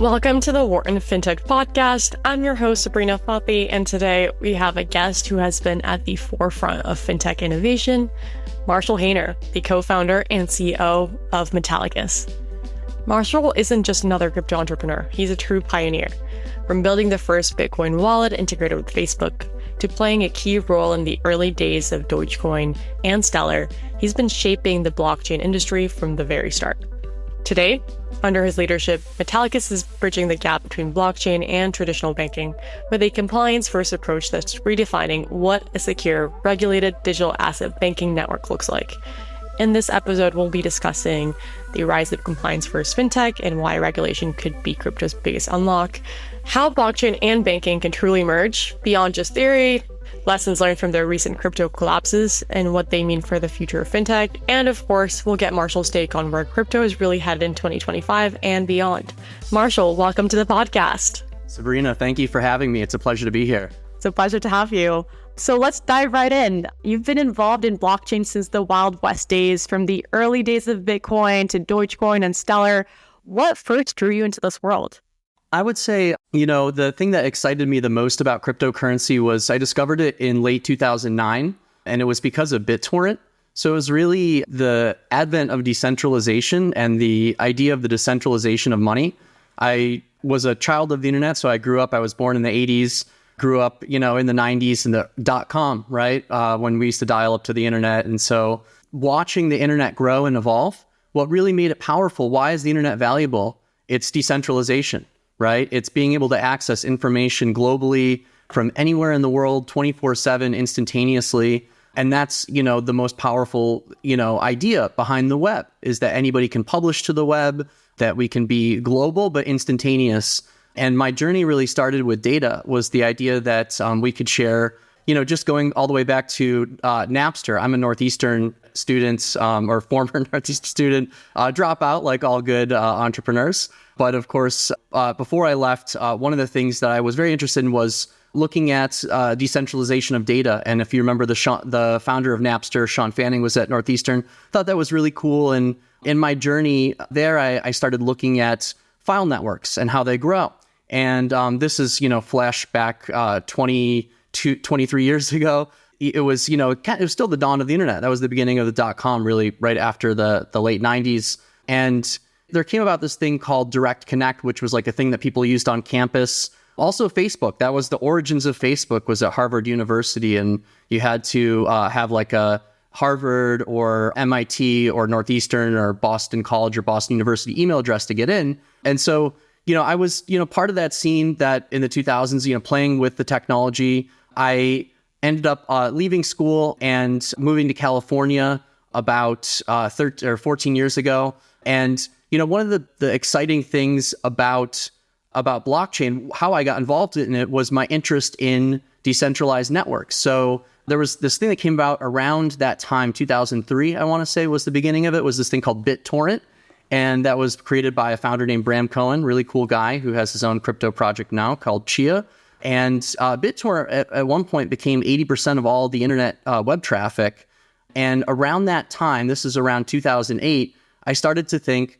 Welcome to the Wharton Fintech podcast. I'm your host, Sabrina Fathi, and today we have a guest who has been at the forefront of fintech innovation, Marshall Hayner, the co-founder and CEO of Metallicus. Marshall isn't just another crypto entrepreneur, he's a true pioneer. From building the first Bitcoin wallet integrated with Facebook, to playing a key role in the early days of Dogecoin and Stellar, he's been shaping the blockchain industry from the very start. Today, under his leadership, Metallicus is bridging the gap between blockchain and traditional banking with a compliance-first approach that's redefining what a secure, regulated digital asset banking network looks like. In this episode, we'll be discussing the rise of compliance-first fintech and why regulation could be crypto's biggest unlock, how blockchain and banking can truly merge beyond just theory, lessons learned from their recent crypto collapses and what they mean for the future of fintech. And of course, we'll get Marshall's take on where crypto is really headed in 2025 and beyond. Marshall, welcome to the podcast. Sabrina, thank you for having me. It's a pleasure to be here. It's a pleasure to have you. So let's dive right in. You've been involved in blockchain since the Wild West days, from the early days of Bitcoin to Dogecoin and Stellar. What first drew you into this world? I would say, the thing that excited me the most about cryptocurrency was I discovered it in late 2009, and it was because of BitTorrent. So it was really the advent of decentralization and the idea of the decentralization of money. I was a child of the internet, so I was born in the 80s, grew up, in the 90s in the .com, right? When we used to dial up to the internet. And so watching the internet grow and evolve, what really made it powerful, why is the internet valuable? It's decentralization. Right? It's being able to access information globally from anywhere in the world, 24/7, instantaneously. And that's, the most powerful, idea behind the web is that anybody can publish to the web, that we can be global, but instantaneous. And my journey really started with data, was the idea that we could share, just going all the way back to Napster. I'm a Northeastern student, or former Northeastern student, dropout like all good entrepreneurs. But of course, before I left, one of the things that I was very interested in was looking at decentralization of data. And if you remember, the founder of Napster, Sean Fanning, was at Northeastern. Thought that was really cool. And in my journey there, I started looking at file networks and how they grow. And this is, flashback 23 years ago. It was, it was still the dawn of the internet. That was the beginning of the .com, really, right after the late 90s. And there came about this thing called Direct Connect, which was like a thing that people used on campus. Also Facebook, that was the origins of Facebook, was at Harvard University. And you had to have like a Harvard or MIT or Northeastern or Boston College or Boston University email address to get in. And so, I was, part of that scene that in the 2000s, playing with the technology. I ended up leaving school and moving to California about 13 or 14 years ago. And one of the exciting things about blockchain, how I got involved in it, was my interest in decentralized networks. So there was this thing that came about around that time, 2003, I want to say was the beginning of it, was this thing called BitTorrent. And that was created by a founder named Bram Cohen, really cool guy who has his own crypto project now called Chia. And BitTorrent at one point became 80% of all the internet web traffic. And around that time, this is around 2008, I started to think,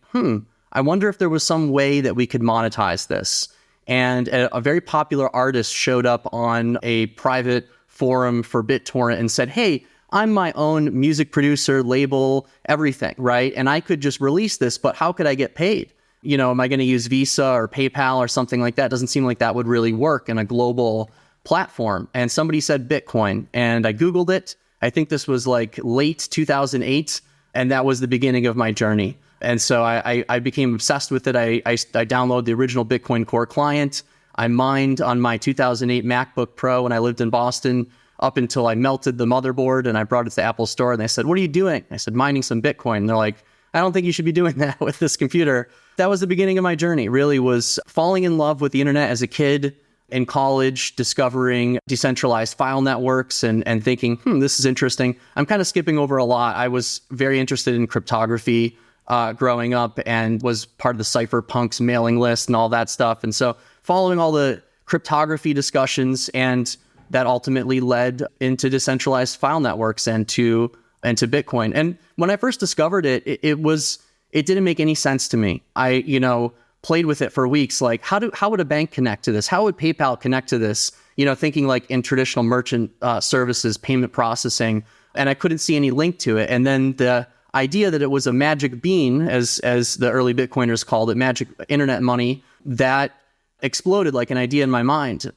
I wonder if there was some way that we could monetize this. And a very popular artist showed up on a private forum for BitTorrent and said, hey, I'm my own music producer, label, everything, right? And I could just release this, but how could I get paid? Am I going to use Visa or PayPal or something like that? Doesn't seem like that would really work in a global platform. And somebody said Bitcoin, and I Googled it. I think this was like late 2008. And that was the beginning of my journey. And so I became obsessed with it. I downloaded the original Bitcoin Core client. I mined on my 2008 MacBook Pro when I lived in Boston up until I melted the motherboard and I brought it to the Apple Store. And they said, what are you doing? I said, mining some Bitcoin. And they're like, I don't think you should be doing that with this computer. That was the beginning of my journey, really, was falling in love with the internet as a kid, in college, discovering decentralized file networks and thinking, this is interesting. I'm kind of skipping over a lot. I was very interested in cryptography growing up and was part of the cypherpunks mailing list and all that stuff. And so following all the cryptography discussions, and that ultimately led into decentralized file networks and to Bitcoin. And when I first discovered it, it didn't make any sense to me. played with it for weeks. Like, how would a bank connect to this? How would PayPal connect to this? Thinking like in traditional merchant services, payment processing, and I couldn't see any link to it. And then the idea that it was a magic bean, as the early Bitcoiners called it, magic internet money, that exploded like an idea in my mind.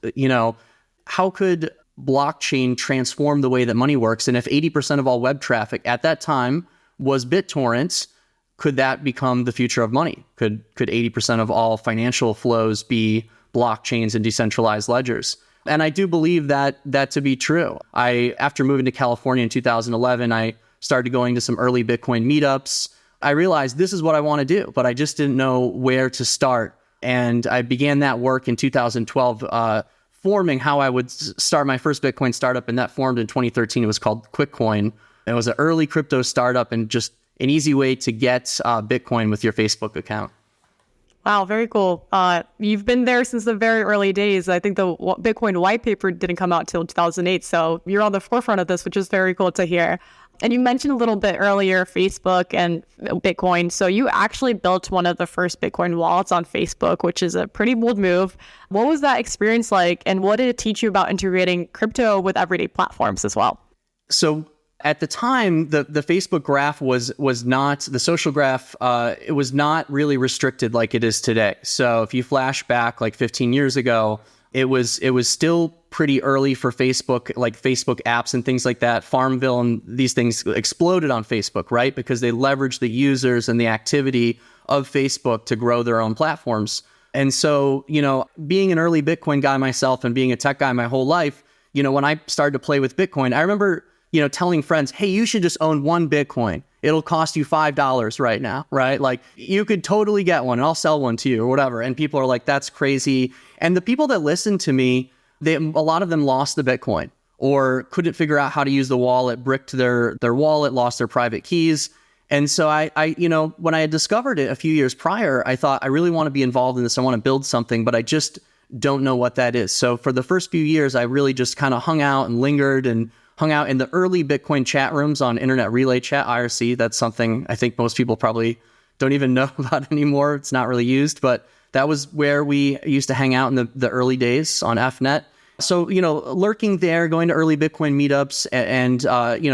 How could blockchain transform the way that money works? And if 80% of all web traffic at that time was BitTorrent, could that become the future of money? Could 80% of all financial flows be blockchains and decentralized ledgers? And I do believe that to be true. After moving to California in 2011, I started going to some early Bitcoin meetups. I realized this is what I want to do, but I just didn't know where to start. And I began that work in 2012, forming how I would start my first Bitcoin startup, and that formed in 2013. It was called QuickCoin. It was an early crypto startup and just an easy way to get Bitcoin with your Facebook account. Wow, very cool. You've been there since the very early days. I think the Bitcoin white paper didn't come out till 2008. So you're on the forefront of this, which is very cool to hear. And you mentioned a little bit earlier Facebook and Bitcoin. So you actually built one of the first Bitcoin wallets on Facebook, which is a pretty bold move. What was that experience like? And what did it teach you about integrating crypto with everyday platforms as well? So at the time, the Facebook graph was not, the social graph, it was not really restricted like it is today. So if you flash back like 15 years ago, it was still pretty early for Facebook, like Facebook apps and things like that. Farmville and these things exploded on Facebook, right? Because they leveraged the users and the activity of Facebook to grow their own platforms. And so, being an early Bitcoin guy myself and being a tech guy my whole life, when I started to play with Bitcoin, I remember telling friends, hey, you should just own one Bitcoin. It'll cost you $5 right now, right? Like, you could totally get one and I'll sell one to you or whatever. And people are like, that's crazy. And the people that listened to me, a lot of them lost the Bitcoin or couldn't figure out how to use the wallet, bricked their wallet, lost their private keys. And so I when I had discovered it a few years prior, I thought, I really want to be involved in this. I want to build something, but I just don't know what that is. So for the first few years, I really just kind of hung out and lingered and hung out in the early Bitcoin chat rooms on Internet Relay Chat, IRC. That's something I think most people probably don't even know about anymore. It's not really used, but that was where we used to hang out in the early days on FNet. So, lurking there, going to early Bitcoin meetups and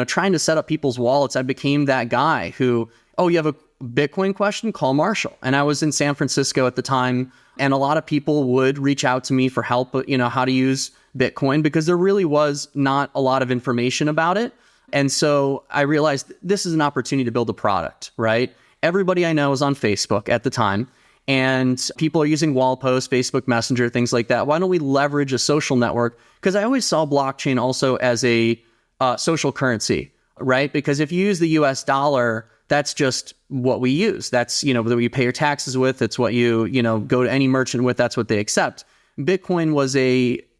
trying to set up people's wallets, I became that guy who, you have a Bitcoin question? Call Marshall. And I was in San Francisco at the time, and a lot of people would reach out to me for help, how to use Bitcoin, because there really was not a lot of information about it. And so I realized this is an opportunity to build a product, right? Everybody I know is on Facebook at the time, and people are using wall posts, Facebook Messenger, things like that. Why don't we leverage a social network? Because I always saw blockchain also as a social currency, right? Because if you use the US dollar, that's just what we use. That's, what you pay your taxes with. It's what you go to any merchant with. That's what they accept. Bitcoin was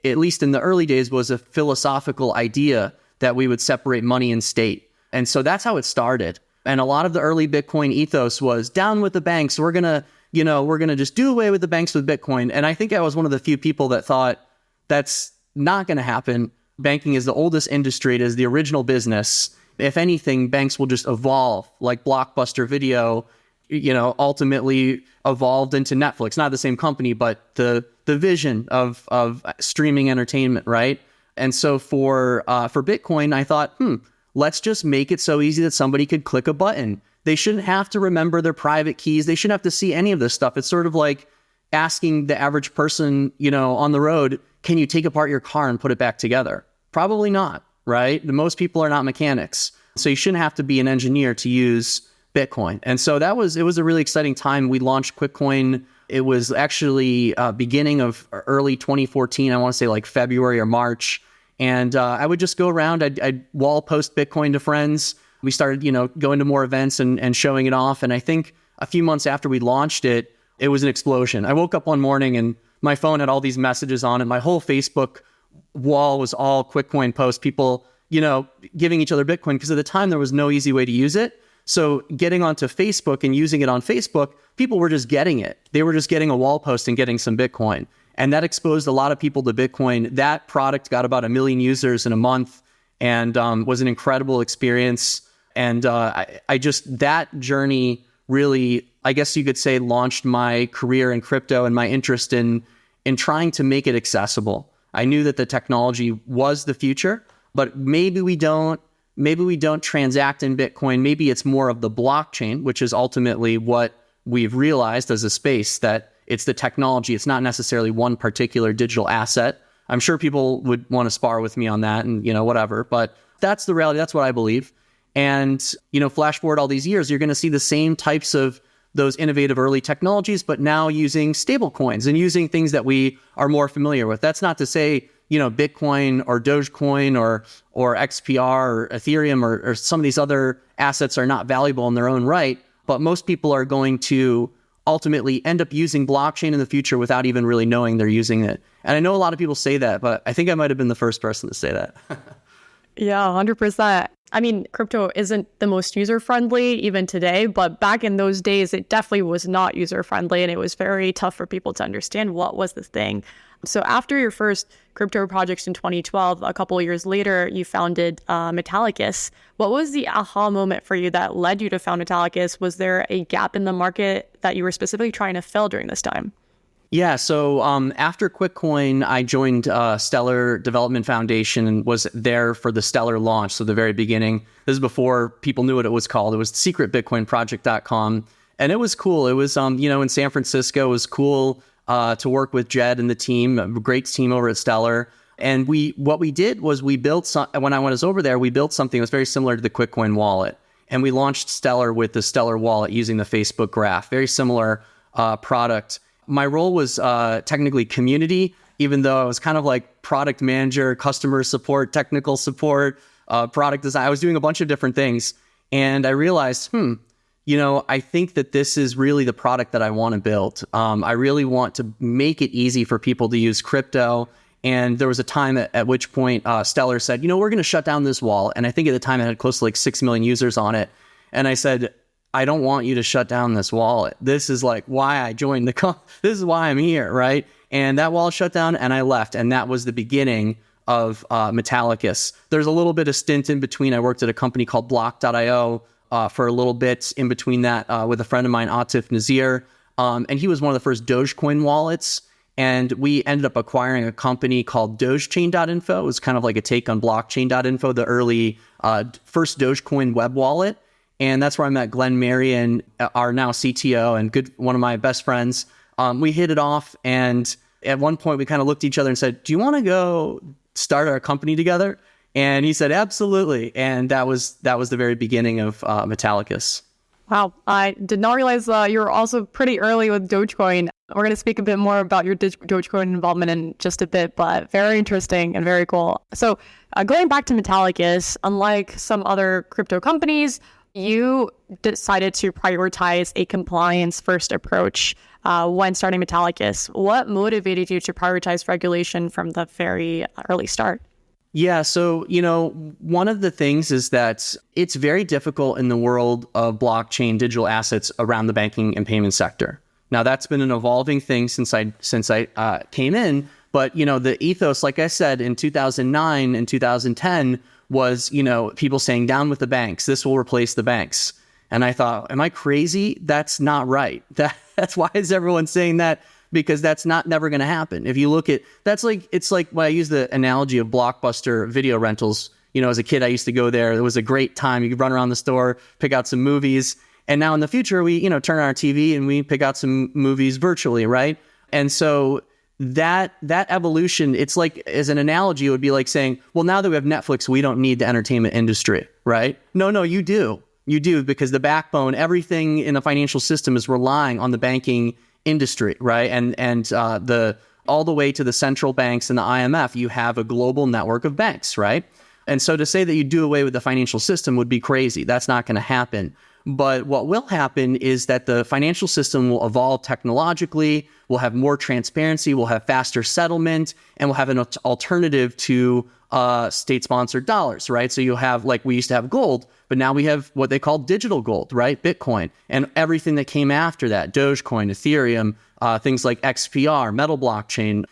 at least in the early days, was a philosophical idea that we would separate money and state. And so that's how it started. And a lot of the early Bitcoin ethos was down with the banks. We're going to just do away with the banks with Bitcoin. And I think I was one of the few people that thought that's not going to happen. Banking is the oldest industry. It is the original business. If anything, banks will just evolve, like Blockbuster Video, ultimately evolved into Netflix. Not the same company, but the vision of streaming entertainment, right? And so for Bitcoin, I thought, let's just make it so easy that somebody could click a button. They shouldn't have to remember their private keys. They shouldn't have to see any of this stuff. It's sort of like asking the average person, on the road, can you take apart your car and put it back together? Probably not, right? Most people are not mechanics. So you shouldn't have to be an engineer to use Bitcoin. And so it was a really exciting time. We launched QuickCoin. It was actually beginning of early 2014. I want to say like February or March. And I would just go around. I'd wall post Bitcoin to friends. We started, going to more events and showing it off. And I think a few months after we launched it, it was an explosion. I woke up one morning and my phone had all these messages on it. My whole Facebook wall was all QuickCoin posts, people, giving each other Bitcoin, because at the time there was no easy way to use it. So getting onto Facebook and using it on Facebook, people were just getting it. They were just getting a wall post and getting some Bitcoin. And that exposed a lot of people to Bitcoin. That product got about 1 million users in a month and was an incredible experience. And that journey really I guess you could say, launched my career in crypto and my interest in trying to make it accessible. I knew that the technology was the future, but maybe we don't transact in Bitcoin. Maybe it's more of the blockchain, which is ultimately what we've realized as a space, that it's the technology. It's not necessarily one particular digital asset. I'm sure people would want to spar with me on that and, whatever, but that's the reality. That's what I believe. And, flash forward all these years, you're going to see the same types of those innovative early technologies, but now using stable coins and using things that we are more familiar with. That's not to say, Bitcoin or Dogecoin or XPR or Ethereum or some of these other assets are not valuable in their own right, but most people are going to ultimately end up using blockchain in the future without even really knowing they're using it. And I know a lot of people say that, but I think I might have been the first person to say that. Yeah, 100%. I mean, crypto isn't the most user-friendly even today, but back in those days, it definitely was not user-friendly, and it was very tough for people to understand what was the thing. So after your first crypto projects in 2012, a couple of years later, you founded Metallicus. What was the aha moment for you that led you to found Metallicus? Was there a gap in the market that you were specifically trying to fill during this time? Yeah, so after QuickCoin, I joined Stellar Development Foundation and was there for the Stellar launch. So the very beginning, this is before people knew what it was called. It was secretbitcoinproject.com. And it was cool. It was, in San Francisco, it was cool to work with Jed and the team, a great team over at Stellar. And what we did was we built, when I was over there, we built something that was very similar to the QuickCoin wallet. And we launched Stellar with the Stellar wallet using the Facebook graph, very similar product. My role was technically community, even though I was kind of like product manager, customer support, technical support, product design. I was doing a bunch of different things. And I realized, I think that this is really the product that I want to build. I really want to make it easy for people to use crypto. And there was a time at which point Stellar said, we're going to shut down this wallet. And I think at the time it had close to like 6 million users on it. And I said, I don't want you to shut down this wallet. This is like why I joined this is why I'm here, right? And that wallet shut down and I left. And that was the beginning of Metallicus. There's a little bit of stint in between. I worked at a company called Block.io for a little bit in between that with a friend of mine, Atif Nazir. And he was one of the first Dogecoin wallets. And we ended up acquiring a company called DogeChain.info. It was kind of like a take on Blockchain.info, the early first Dogecoin web wallet. And that's where I met Glenn Marion, our now CTO and one of my best friends. We hit it off. And at one point we kind of looked at each other and said, do you want to go start our company together? And he said, absolutely. And that was the very beginning of Metallicus. Wow. I did not realize you were also pretty early with Dogecoin. We're going to speak a bit more about your Dogecoin involvement in just a bit, but very interesting and very cool. So going back to Metallicus, unlike some other crypto companies, you decided to prioritize a compliance-first approach when starting Metallicus. What motivated you to prioritize regulation from the very early start? Yeah, so, one of the things is that it's very difficult in the world of blockchain digital assets around the banking and payment sector. Now, that's been an evolving thing since I came in, but, the ethos, like I said, in 2009 and 2010 was, people saying down with the banks, this will replace the banks. And I thought, am I crazy? That's not right. That's why is everyone saying that? Because that's never going to happen. If you look at, it's like when I use the analogy of Blockbuster video rentals. As a kid, I used to go there. It was a great time. You could run around the store, pick out some movies. And now in the future, we, turn on our TV and we pick out some movies virtually, right? And so that evolution, it's like, as an analogy, it would be like saying, well, now that we have Netflix, we don't need the entertainment industry, right? No, you do. You do, because the backbone, everything in the financial system is relying on the banking industry, right? And all the way to the central banks and the IMF, you have a global network of banks, right? And so to say that you do away with the financial system would be crazy. That's not going to happen. But what will happen is that the financial system will evolve technologically, we'll have more transparency, we'll have faster settlement, and we'll have an alternative to state-sponsored dollars, right? So you'll have, like we used to have gold, but now we have what they call digital gold, right? Bitcoin, and everything that came after that, Dogecoin, Ethereum, things like XPR, Metal Blockchain,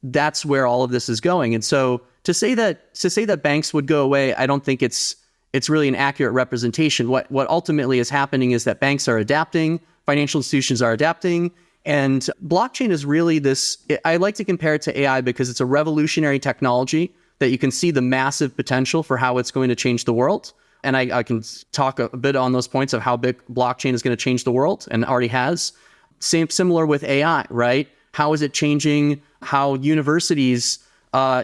that's where all of this is going. And so to say that banks would go away, I don't think it's it's really an accurate representation. What ultimately is happening is that banks are adapting, financial institutions are adapting, and blockchain is really this, I like to compare it to AI because it's a revolutionary technology that you can see the massive potential for how it's going to change the world. And I can talk a bit on those points of how big blockchain is going to change the world and already has. Similar with AI, right? How is it changing how universities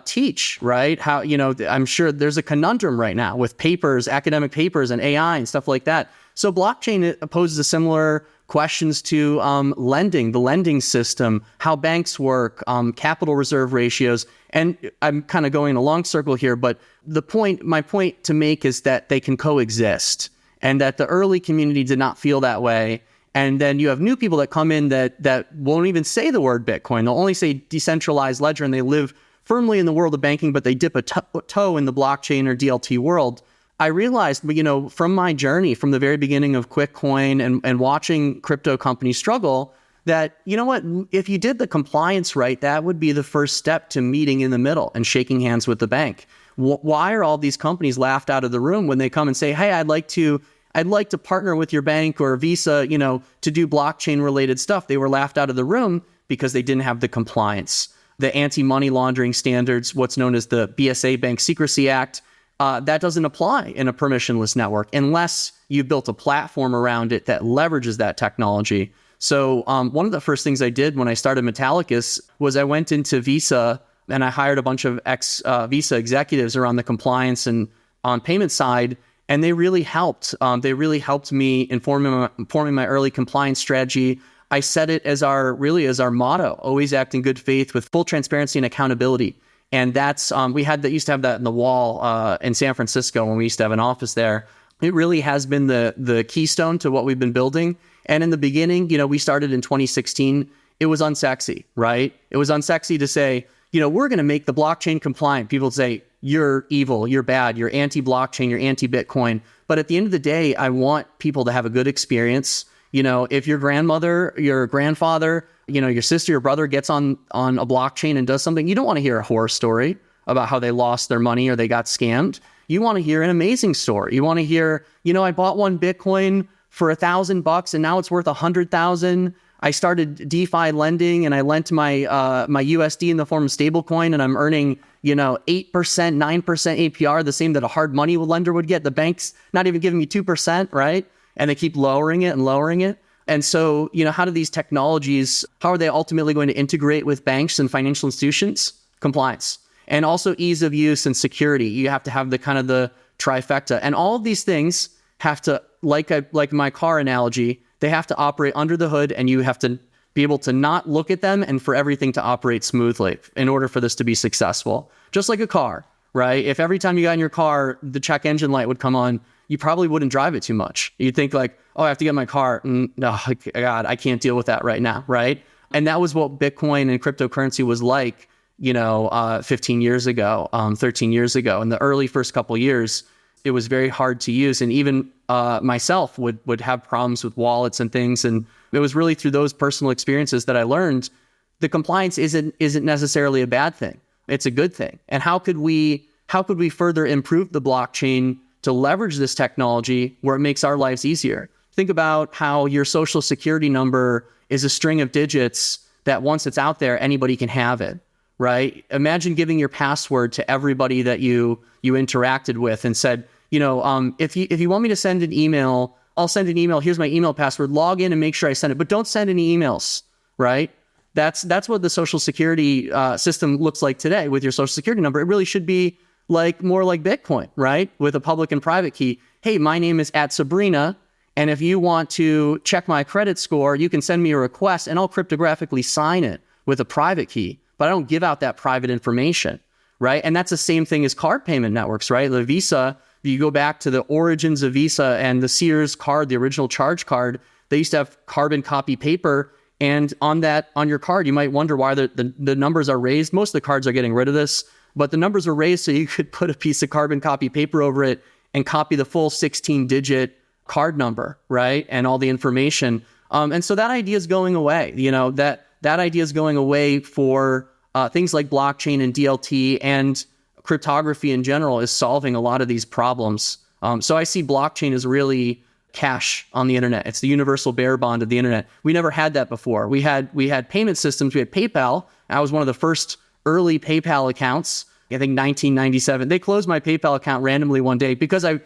teach, right? How, I'm sure there's a conundrum right now with papers, academic papers and AI and stuff like that. So blockchain poses a similar questions to lending, the lending system, how banks work, capital reserve ratios. And I'm kind of going in a long circle here, but my point to make is that they can coexist and that the early community did not feel that way. And then you have new people that come in that won't even say the word Bitcoin. They'll only say decentralized ledger, and they live firmly in the world of banking, but they dip a toe in the blockchain or DLT world. I realized, from my journey, from the very beginning of QuickCoin and watching crypto companies struggle, that, if you did the compliance right, that would be the first step to meeting in the middle and shaking hands with the bank. Why are all these companies laughed out of the room when they come and say, hey, I'd like to partner with your bank or Visa, to do blockchain related stuff? They were laughed out of the room because they didn't have the compliance, the anti-money laundering standards, what's known as the BSA Bank Secrecy Act. That doesn't apply in a permissionless network unless you built a platform around it that leverages that technology. So one of the first things I did when I started Metallicus was I went into Visa and I hired a bunch of ex-Visa executives around the compliance and on payment side, and they really helped. They really helped me informing my early compliance strategy. I set it as our motto: always act in good faith with full transparency and accountability. And that's used to have that in the wall in San Francisco when we used to have an office there. It really has been the keystone to what we've been building. And in the beginning, we started in 2016. It was unsexy, right? It was unsexy to say, we're going to make the blockchain compliant. People say, you're evil, you're bad, you're anti-blockchain, you're anti-Bitcoin. But at the end of the day, I want people to have a good experience. If your grandmother, your grandfather, your sister, your brother gets on a blockchain and does something, you don't want to hear a horror story about how they lost their money or they got scammed. You want to hear an amazing story. You want to hear, I bought one Bitcoin for $1,000 and now it's worth 100,000. I started DeFi lending and I lent my USD in the form of stablecoin, and I'm earning 8%, 9% APR, the same that a hard money lender would get. The bank's not even giving me 2%, right? And they keep lowering it and lowering it. And so, how do these technologies, how are they ultimately going to integrate with banks and financial institutions? Compliance. And also ease of use and security. You have to have the trifecta. And all of these things have to, like my car analogy, they have to operate under the hood, and you have to be able to not look at them and for everything to operate smoothly in order for this to be successful. Just like a car, right? If every time you got in your car, the check engine light would come on, you probably wouldn't drive it too much. You'd think I have to get my car. No, God, I can't deal with that right now, right? And that was what Bitcoin and cryptocurrency was like, 15 years ago, 13 years ago. In the early first couple of years, it was very hard to use. And even myself would have problems with wallets and things. And it was really through those personal experiences that I learned the compliance isn't necessarily a bad thing. It's a good thing. And how could we further improve the blockchain to leverage this technology where it makes our lives easier? Think about how your social security number is a string of digits that once it's out there, anybody can have it, right? Imagine giving your password to everybody that you interacted with and said, if you want me to send an email, I'll send an email. Here's my email password. Log in and make sure I send it, but don't send any emails, right? That's what the social security system looks like today with your social security number. It really should be more like Bitcoin, right? With a public and private key. Hey, my name is @Sabrina. And if you want to check my credit score, you can send me a request and I'll cryptographically sign it with a private key, but I don't give out that private information, right? And that's the same thing as card payment networks, right? The Visa, you go back to the origins of Visa and the Sears card, the original charge card, they used to have carbon copy paper. And on your card, you might wonder why the numbers are raised. Most of the cards are getting rid of this, but the numbers are raised so you could put a piece of carbon copy paper over it and copy the full 16-digit card number, right? And all the information. And so that idea is going away. That idea is going away for things like blockchain and DLT, and cryptography in general is solving a lot of these problems So I see blockchain as really cash on the internet. It's the universal bearer bond of the internet. We never had that before. We had payment systems. We had PayPal. I was one of the first early PayPal accounts. I think 1997. They closed my PayPal account randomly one day because of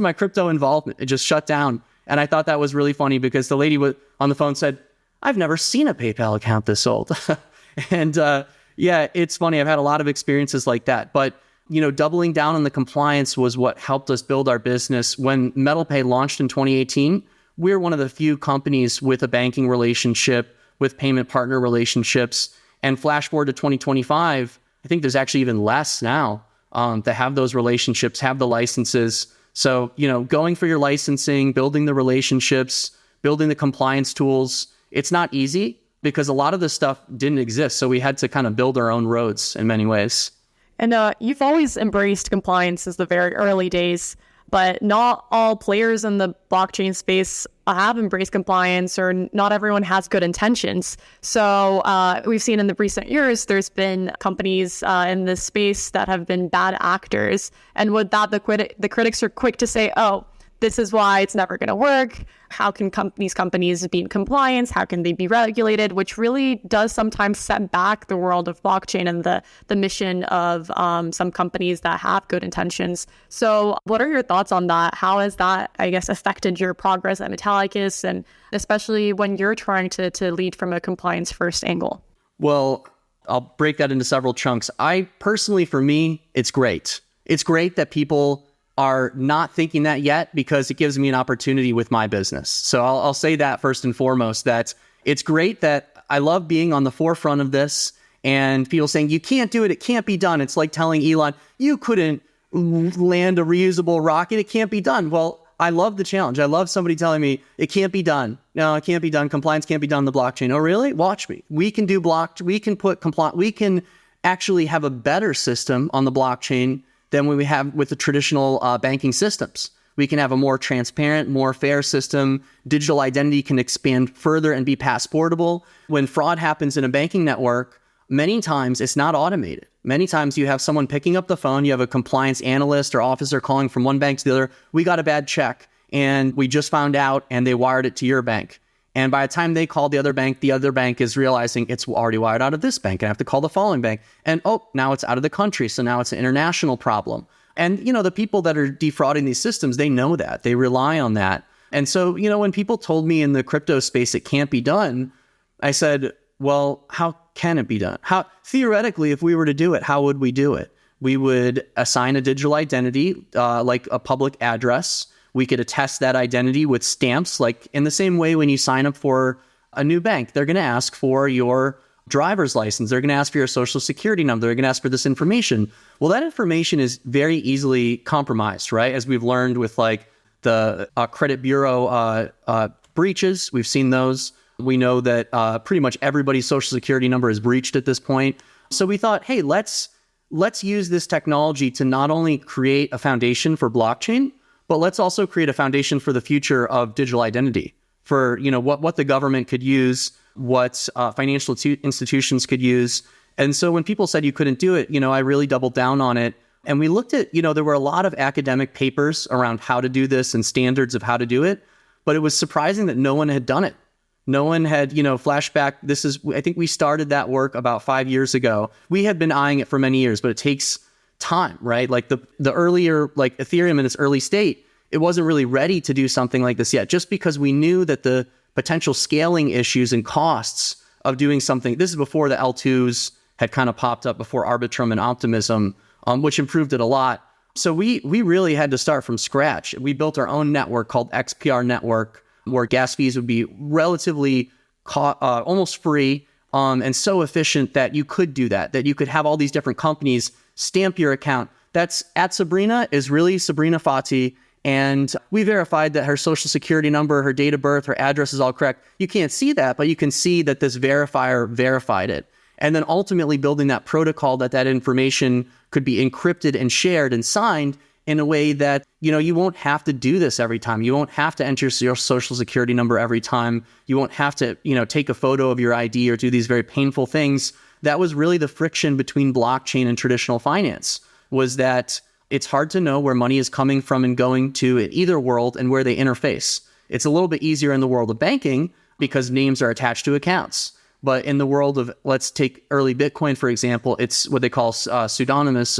my crypto involvement. It just shut down. And I thought that was really funny because the lady on the phone said, "I've never seen a PayPal account this old." And yeah, it's funny. I've had a lot of experiences like that. But doubling down on the compliance was what helped us build our business. When MetalPay launched in 2018, we're one of the few companies with a banking relationship, with payment partner relationships. And flash forward to 2025, I think there's actually even less now that have those relationships, have the licenses. So, going for your licensing, building the relationships, building the compliance tools, it's not easy because a lot of this stuff didn't exist. So we had to kind of build our own roads in many ways. And you've always embraced compliance since the very early days, but not all players in the blockchain space have embraced compliance, or not everyone has good intentions. So we've seen in the recent years, there's been companies in this space that have been bad actors. And with that, the critics are quick to say, oh, this is why it's never going to work. How can these companies be in compliance? How can they be regulated? Which really does sometimes set back the world of blockchain and the mission of some companies that have good intentions. So what are your thoughts on that? How has that, I guess, affected your progress at Metallicus, and especially when you're trying to lead from a compliance first angle? Well, I'll break that into several chunks. For me, it's great. It's great that people are not thinking that yet, because it gives me an opportunity with my business. So I'll say that first and foremost, that it's great that I love being on the forefront of this, and people saying, you can't do it, it can't be done. It's like telling Elon, you couldn't land a reusable rocket, it can't be done. Well, I love the challenge. I love somebody telling me it can't be done. No, it can't be done. Compliance can't be done on the blockchain. Oh, really? Watch me. We can we can actually have a better system on the blockchain than we have with the traditional banking systems. We can have a more transparent, more fair system. Digital identity can expand further and be passportable. When fraud happens in a banking network, many times it's not automated. Many times you have someone picking up the phone, you have a compliance analyst or officer calling from one bank to the other. We got a bad check and we just found out, and they wired it to your bank. And by the time they call the other bank is realizing it's already wired out of this bank, and I have to call the following bank. And now it's out of the country. So now it's an international problem. And, the people that are defrauding these systems, they know that. They rely on that. And so, when people told me in the crypto space it can't be done, I said, well, how can it be done? Theoretically, if we were to do it, how would we do it? We would assign a digital identity, like a public address. We could attest that identity with stamps, like in the same way when you sign up for a new bank, they're going to ask for your driver's license. They're going to ask for your social security number. They're going to ask for this information. Well, that information is very easily compromised, right? As we've learned with like the credit bureau breaches, we've seen those. We know that pretty much everybody's social security number is breached at this point. So we thought, hey, let's use this technology to not only create a foundation for blockchain, but let's also create a foundation for the future of digital identity, for what the government could use, what financial institutions could use. And so when people said you couldn't do it, I really doubled down on it. And we looked at, there were a lot of academic papers around how to do this and standards of how to do it, but it was surprising that no one had done it. No one had, flashback. I think we started that work about 5 years ago. We had been eyeing it for many years, but it takes time, right? Like the earlier, like Ethereum in its early state, it wasn't really ready to do something like this yet, just because we knew that the potential scaling issues and costs of doing something. This is before the L2s had kind of popped up, before Arbitrum and Optimism, which improved it a lot. So we really had to start from scratch. We built our own network called XPR Network, where gas fees would be relatively almost free, and so efficient that you could do that you could have all these different companies stamp your account. That's at Sabrina is really Sabrina Fati. And we verified that her social security number, her date of birth, her address is all correct. You can't see that, but you can see that this verifier verified it. And then ultimately building that protocol that information could be encrypted and shared and signed in a way that, you won't have to do this every time. You won't have to enter your social security number every time. You won't have to, take a photo of your ID or do these very painful things. That was really the friction between blockchain and traditional finance, was that it's hard to know where money is coming from and going to in either world and where they interface. It's a little bit easier in the world of banking because names are attached to accounts. But in the world of, let's take early Bitcoin, for example, it's what they call pseudonymous.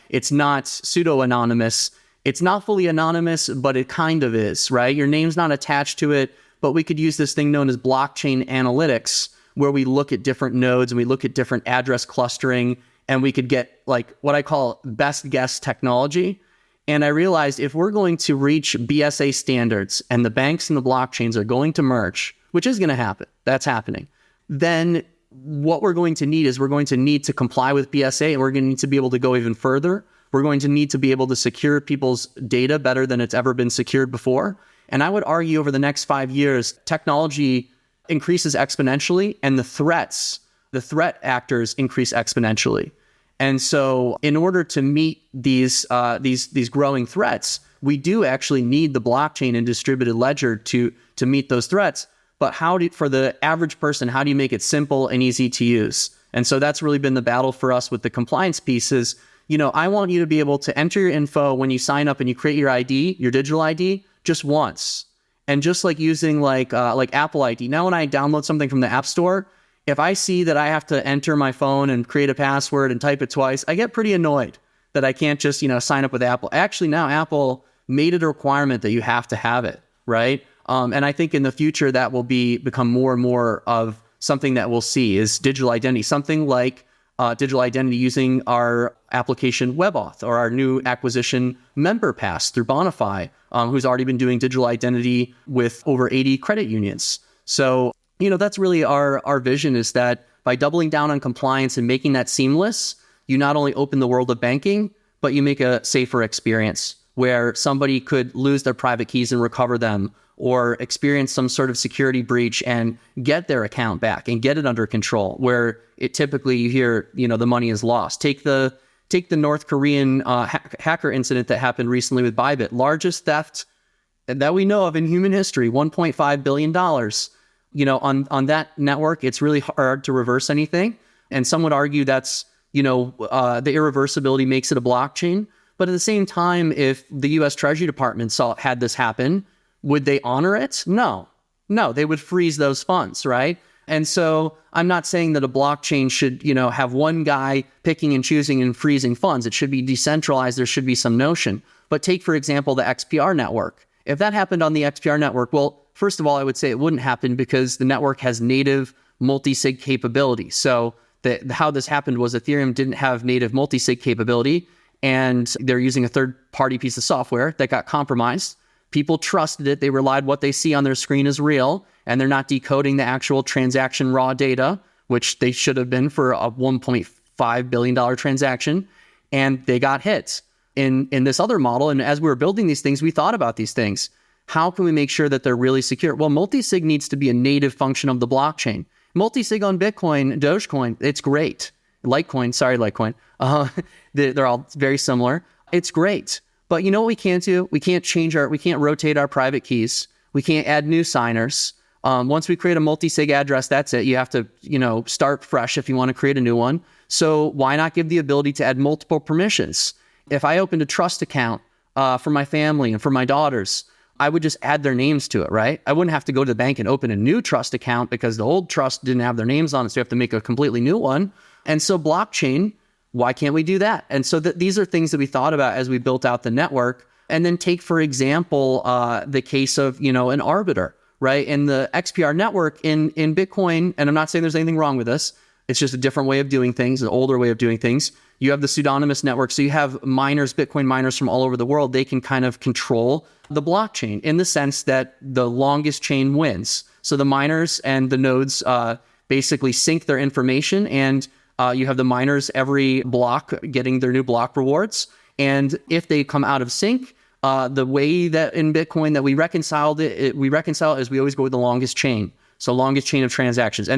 It's not pseudo-anonymous. It's not fully anonymous, but it kind of is, right? Your name's not attached to it, but we could use this thing known as blockchain analytics, where we look at different nodes and we look at different address clustering, and we could get like what I call best guess technology. And I realized if we're going to reach BSA standards and the banks and the blockchains are going to merge, which is going to happen, that's happening, then what we're going to need is we're going to need to comply with BSA, and we're going to need to be able to go even further. We're going to need to be able to secure people's data better than it's ever been secured before. And I would argue over the next 5 years, technology increases exponentially, and the threat actors increase exponentially. And so in order to meet these growing threats, we do actually need the blockchain and distributed ledger to meet those threats. But for the average person, how do you make it simple and easy to use? And so that's really been the battle for us with the compliance pieces. I want you to be able to enter your info when you sign up and you create your ID, your digital ID, just once. And just like using like Apple ID. Now, when I download something from the App Store, if I see that I have to enter my phone and create a password and type it twice, I get pretty annoyed that I can't just, sign up with Apple. Actually, now Apple made it a requirement that you have to have it, right? And I think in the future that will become more and more of something that we'll see is digital identity, something like digital identity using our application WebAuth or our new acquisition MemberPass through Bonify, who's already been doing digital identity with over 80 credit unions. So, that's really our vision, is that by doubling down on compliance and making that seamless, you not only open the world of banking, but you make a safer experience where somebody could lose their private keys and recover them, or experience some sort of security breach and get their account back and get it under control, where it typically you hear, the money is lost. Take the North Korean hacker incident that happened recently with Bybit, largest theft that we know of in human history, $1.5 billion. On that network, it's really hard to reverse anything. And some would argue that's, the irreversibility makes it a blockchain. But at the same time, if the U.S. Treasury Department had this happen, would they honor it? No, they would freeze those funds, right? And so I'm not saying that a blockchain should, have one guy picking and choosing and freezing funds. It should be decentralized. There should be some notion. But take, for example, the XPR network. If that happened on the XPR network, well, first of all, I would say it wouldn't happen because the network has native multi-sig capability. So how this happened was Ethereum didn't have native multi-sig capability, and they're using a third-party piece of software that got compromised. People trusted it. They relied what they see on their screen is real, and they're not decoding the actual transaction raw data, which they should have been for a $1.5 billion transaction, and they got hit. In this other model, and as we were building these things, we thought about these things. How can we make sure that they're really secure? Well, multi-sig needs to be a native function of the blockchain. Multi-sig on Bitcoin, Dogecoin, it's great. Litecoin. They're all very similar. It's great. But you know what we can't do? We can't rotate our private keys. We can't add new signers. Once we create a multi-sig address, that's it. You have to, start fresh if you want to create a new one. So why not give the ability to add multiple permissions? If I opened a trust account for my family and for my daughters, I would just add their names to it, right? I wouldn't have to go to the bank and open a new trust account because the old trust didn't have their names on it, so you have to make a completely new one. And so blockchain, why can't we do that? And so these are things that we thought about as we built out the network. And then take, for example, the case of, an arbiter, right? In the XPR network in Bitcoin, and I'm not saying there's anything wrong with this, it's just a different way of doing things, an older way of doing things. You have the pseudonymous network. So you have miners, Bitcoin miners from all over the world. They can kind of control the blockchain in the sense that the longest chain wins. So the miners and the nodes basically sync their information, and you have the miners every block getting their new block rewards. And if they come out of sync, the way that in Bitcoin that we reconcile it is we always go with the longest chain. So longest chain of transactions.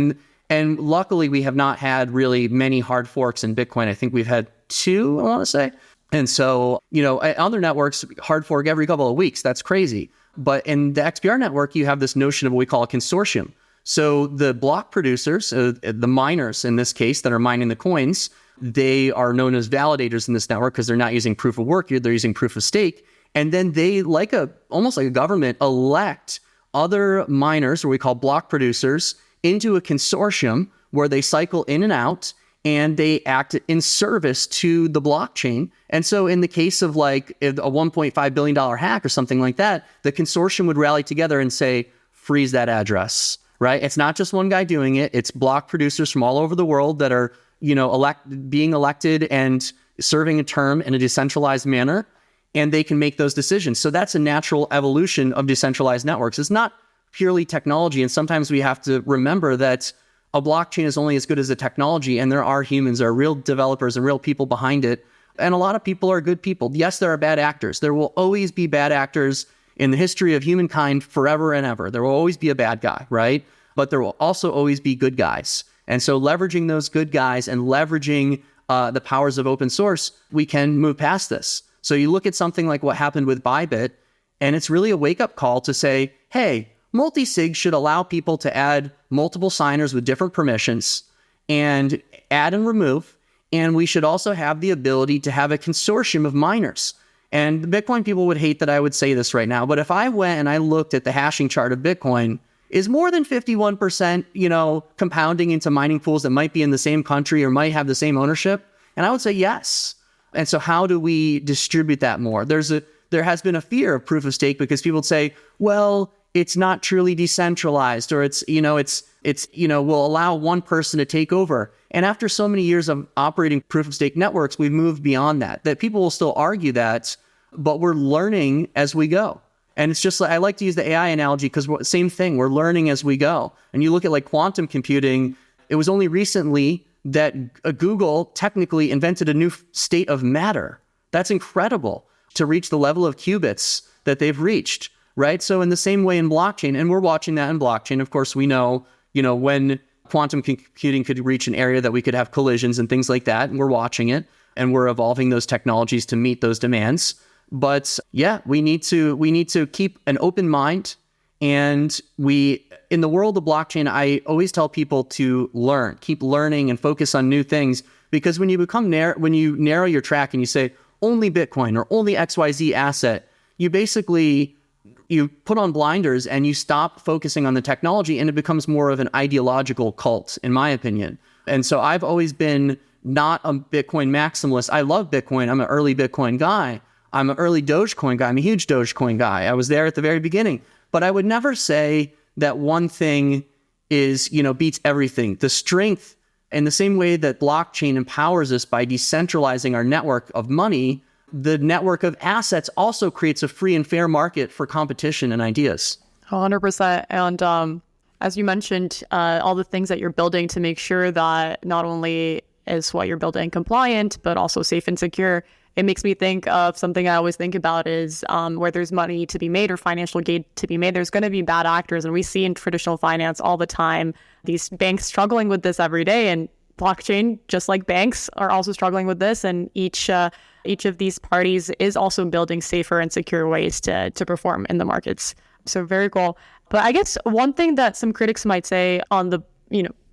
And luckily, we have not had really many hard forks in Bitcoin. I think we've had 2, I want to say. And so, other networks, hard fork every couple of weeks. That's crazy. But in the XPR network, you have this notion of what we call a consortium. So the block producers, the miners in this case that are mining the coins, they are known as validators in this network because they're not using proof of work, they're using proof of stake. And then they, almost like a government, elect other miners, or we call block producers, into a consortium where they cycle in and out and they act in service to the blockchain. And so in the case of like a $1.5 billion hack or something like that, the consortium would rally together and say, freeze that address, right? It's not just one guy doing it. It's block producers from all over the world that are, being elected and serving a term in a decentralized manner, and they can make those decisions. So that's a natural evolution of decentralized networks. It's not purely technology. And sometimes we have to remember that a blockchain is only as good as the technology, and there are humans, there are real developers and real people behind it. And a lot of people are good people. Yes, there are bad actors. There will always be bad actors in the history of humankind forever and ever. There will always be a bad guy, right? But there will also always be good guys. And so leveraging those good guys and leveraging the powers of open source, we can move past this. So you look at something like what happened with Bybit, and it's really a wake-up call to say, hey, multi-sig should allow people to add multiple signers with different permissions and add and remove. And we should also have the ability to have a consortium of miners. And the Bitcoin people would hate that I would say this right now, but if I went and I looked at the hashing chart of Bitcoin, is more than 51%, compounding into mining pools that might be in the same country or might have the same ownership? And I would say yes. And so how do we distribute that more? There has been a fear of proof of stake because people say, well, it's not truly decentralized, or we'll allow one person to take over. And after so many years of operating proof of stake networks, we've moved beyond that people will still argue that, but we're learning as we go. And it's just like, I like to use the AI analogy because same thing, we're learning as we go. And you look at like quantum computing, it was only recently that Google technically invented a new state of matter. That's incredible to reach the level of qubits that they've reached, right? So in the same way in blockchain, and we're watching that in blockchain, of course, we know, when quantum computing could reach an area that we could have collisions and things like that, and we're watching it, and we're evolving those technologies to meet those demands. But yeah, we need to keep an open mind. And in the world of blockchain, I always tell people to keep learning and focus on new things, because when you narrow your track and you say only Bitcoin or only XYZ asset, you put on blinders and you stop focusing on the technology, and it becomes more of an ideological cult, in my opinion. And so I've always been not a Bitcoin maximalist. I love Bitcoin. I'm an early Bitcoin guy. I'm an early Dogecoin guy. I'm a huge Dogecoin guy. I was there at the very beginning. But I would never say that one thing beats everything. The strength, in the same way that blockchain empowers us by decentralizing our network of money, the network of assets also creates a free and fair market for competition and ideas. 100%. And as you mentioned, all the things that you're building to make sure that not only is what you're building compliant, but also safe and secure. It makes me think of something I always think about is where there's money to be made or financial gain to be made, there's going to be bad actors. And we see in traditional finance all the time, these banks struggling with this every day. And blockchain, just like banks, are also struggling with this. And each of these parties is also building safer and secure ways to perform in the markets. So very cool. But I guess one thing that some critics might say on the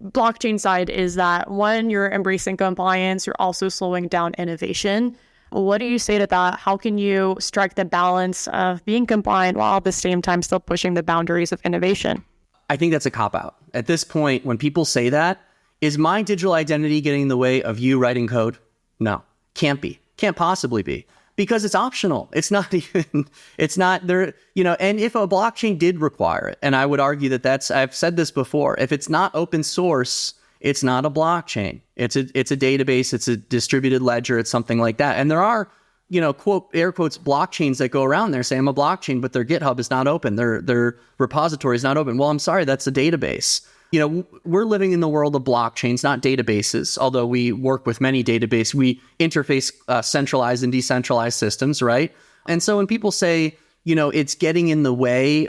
blockchain side is that when you're embracing compliance, you're also slowing down innovation. What do you say to that? How can you strike the balance of being compliant while at the same time still pushing the boundaries of innovation? I think that's a cop-out. At this point, when people say that, is my digital identity getting in the way of you writing code? No, can't be. Can't possibly be. Because it's optional. It's not there, and if a blockchain did require it, and I would argue that I've said this before, if it's not open source, it's not a blockchain. It's a database, it's a distributed ledger, it's something like that. And there are, quote, air quotes, blockchains that go around there saying I'm a blockchain, but their GitHub is not open. Their repository is not open. Well, I'm sorry, that's a database. We're living in the world of blockchains, not databases, although we work with many databases. We interface centralized and decentralized systems, right? And so when people say, it's getting in the way,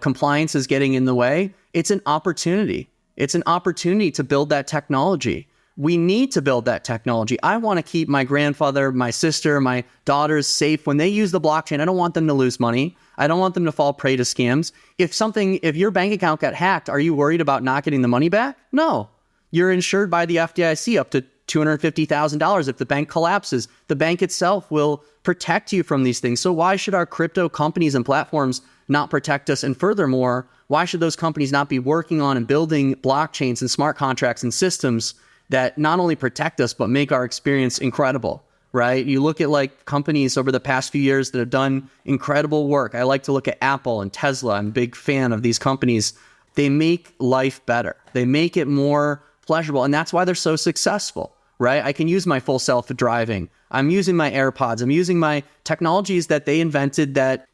compliance is getting in the way, it's an opportunity. It's an opportunity to build that technology. We need to build that technology. I want to keep my grandfather, my sister, my daughters safe when they use the blockchain. I don't want them to lose money. I don't want them to fall prey to scams. If your bank account got hacked, are you worried about not getting the money back? No. You're insured by the FDIC up to $250,000. If the bank collapses, the bank itself will protect you from these things. So why should our crypto companies and platforms not protect us? And furthermore, why should those companies not be working on and building blockchains and smart contracts and systems that not only protect us, but make our experience incredible, right? You look at like companies over the past few years that have done incredible work. I like to look at Apple and Tesla. I'm a big fan of these companies. They make life better. They make it more pleasurable. And that's why they're so successful, right? I can use my full self-driving. I'm using my AirPods. I'm using my technologies that they invented that,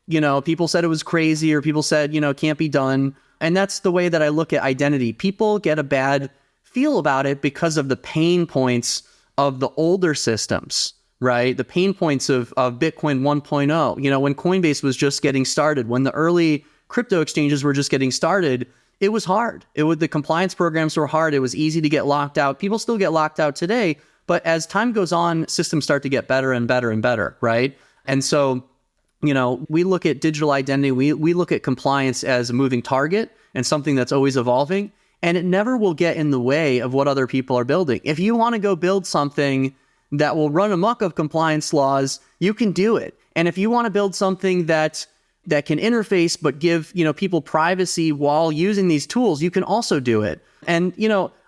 people said it was crazy or people said, can't be done. And that's the way that I look at identity. People get a bad feel about it because of the pain points of the older systems, right? The pain points of Bitcoin 1.0. When Coinbase was just getting started, when the early crypto exchanges were just getting started, it was hard. The compliance programs were hard. It was easy to get locked out. People still get locked out today, but as time goes on, systems start to get better and better and better, right? And so, we look at digital identity, we look at compliance as a moving target and something that's always evolving, and it never will get in the way of what other people are building. If you want to go build something that will run amok of compliance laws, you can do it. And if you want to build something that can interface but give, people privacy while using these tools, you can also do it. And,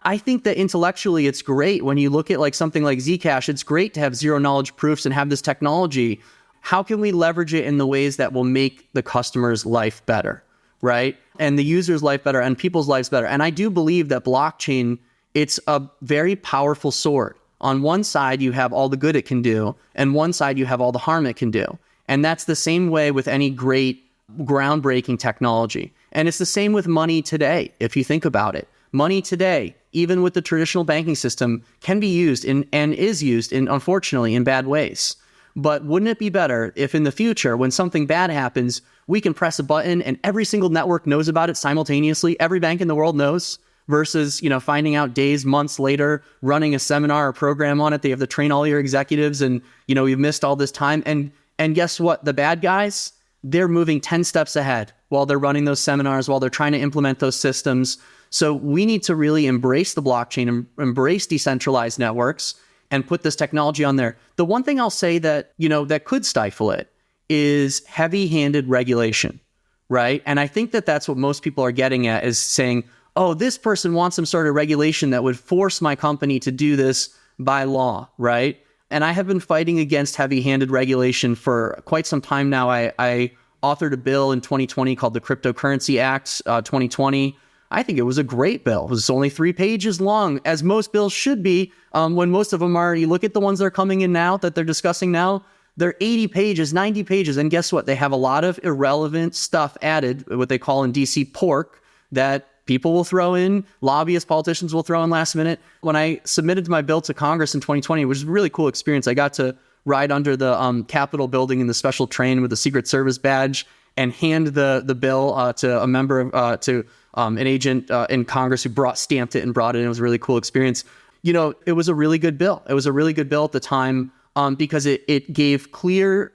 I think that intellectually it's great when you look at like something like Zcash, it's great to have zero knowledge proofs and have this technology. How can we leverage it in the ways that will make the customer's life better, right? And the user's life better and people's lives better. And I do believe that blockchain, it's a very powerful sword. On one side, you have all the good it can do, and one side you have all the harm it can do. And that's the same way with any great groundbreaking technology. And it's the same with money today, if you think about it. Money today, even with the traditional banking system, can be used and is used, unfortunately, in bad ways. But wouldn't it be better if in the future, when something bad happens, we can press a button and every single network knows about it simultaneously? Every bank in the world knows, versus, finding out days, months later, running a seminar or program on it. They have to train all your executives and, you've missed all this time. And guess what? The bad guys, they're moving 10 steps ahead while they're running those seminars, while they're trying to implement those systems. So we need to really embrace the blockchain and embrace decentralized networks and put this technology on there. The one thing I'll say that, that could stifle it is heavy-handed regulation, right? And I think that that's what most people are getting at, is saying, oh, this person wants some sort of regulation that would force my company to do this by law, right? And I have been fighting against heavy-handed regulation for quite some time now. I authored a bill in 2020 called the Cryptocurrency Act 2020. I think it was a great bill. It was only 3 pages long, as most bills should be, when most of them are. You look at the ones that are coming in now, that they're discussing now, they're 80 pages, 90 pages. And guess what? They have a lot of irrelevant stuff added, what they call in DC pork, that people will throw in, lobbyists, politicians will throw in last minute. When I submitted my bill to Congress in 2020, which was a really cool experience, I got to ride under the Capitol building in the special train with the Secret Service badge and hand the bill to a member of, an agent in Congress who stamped it and brought it in. It was a really cool experience. It was a really good bill. It was a really good bill at the time because it gave clear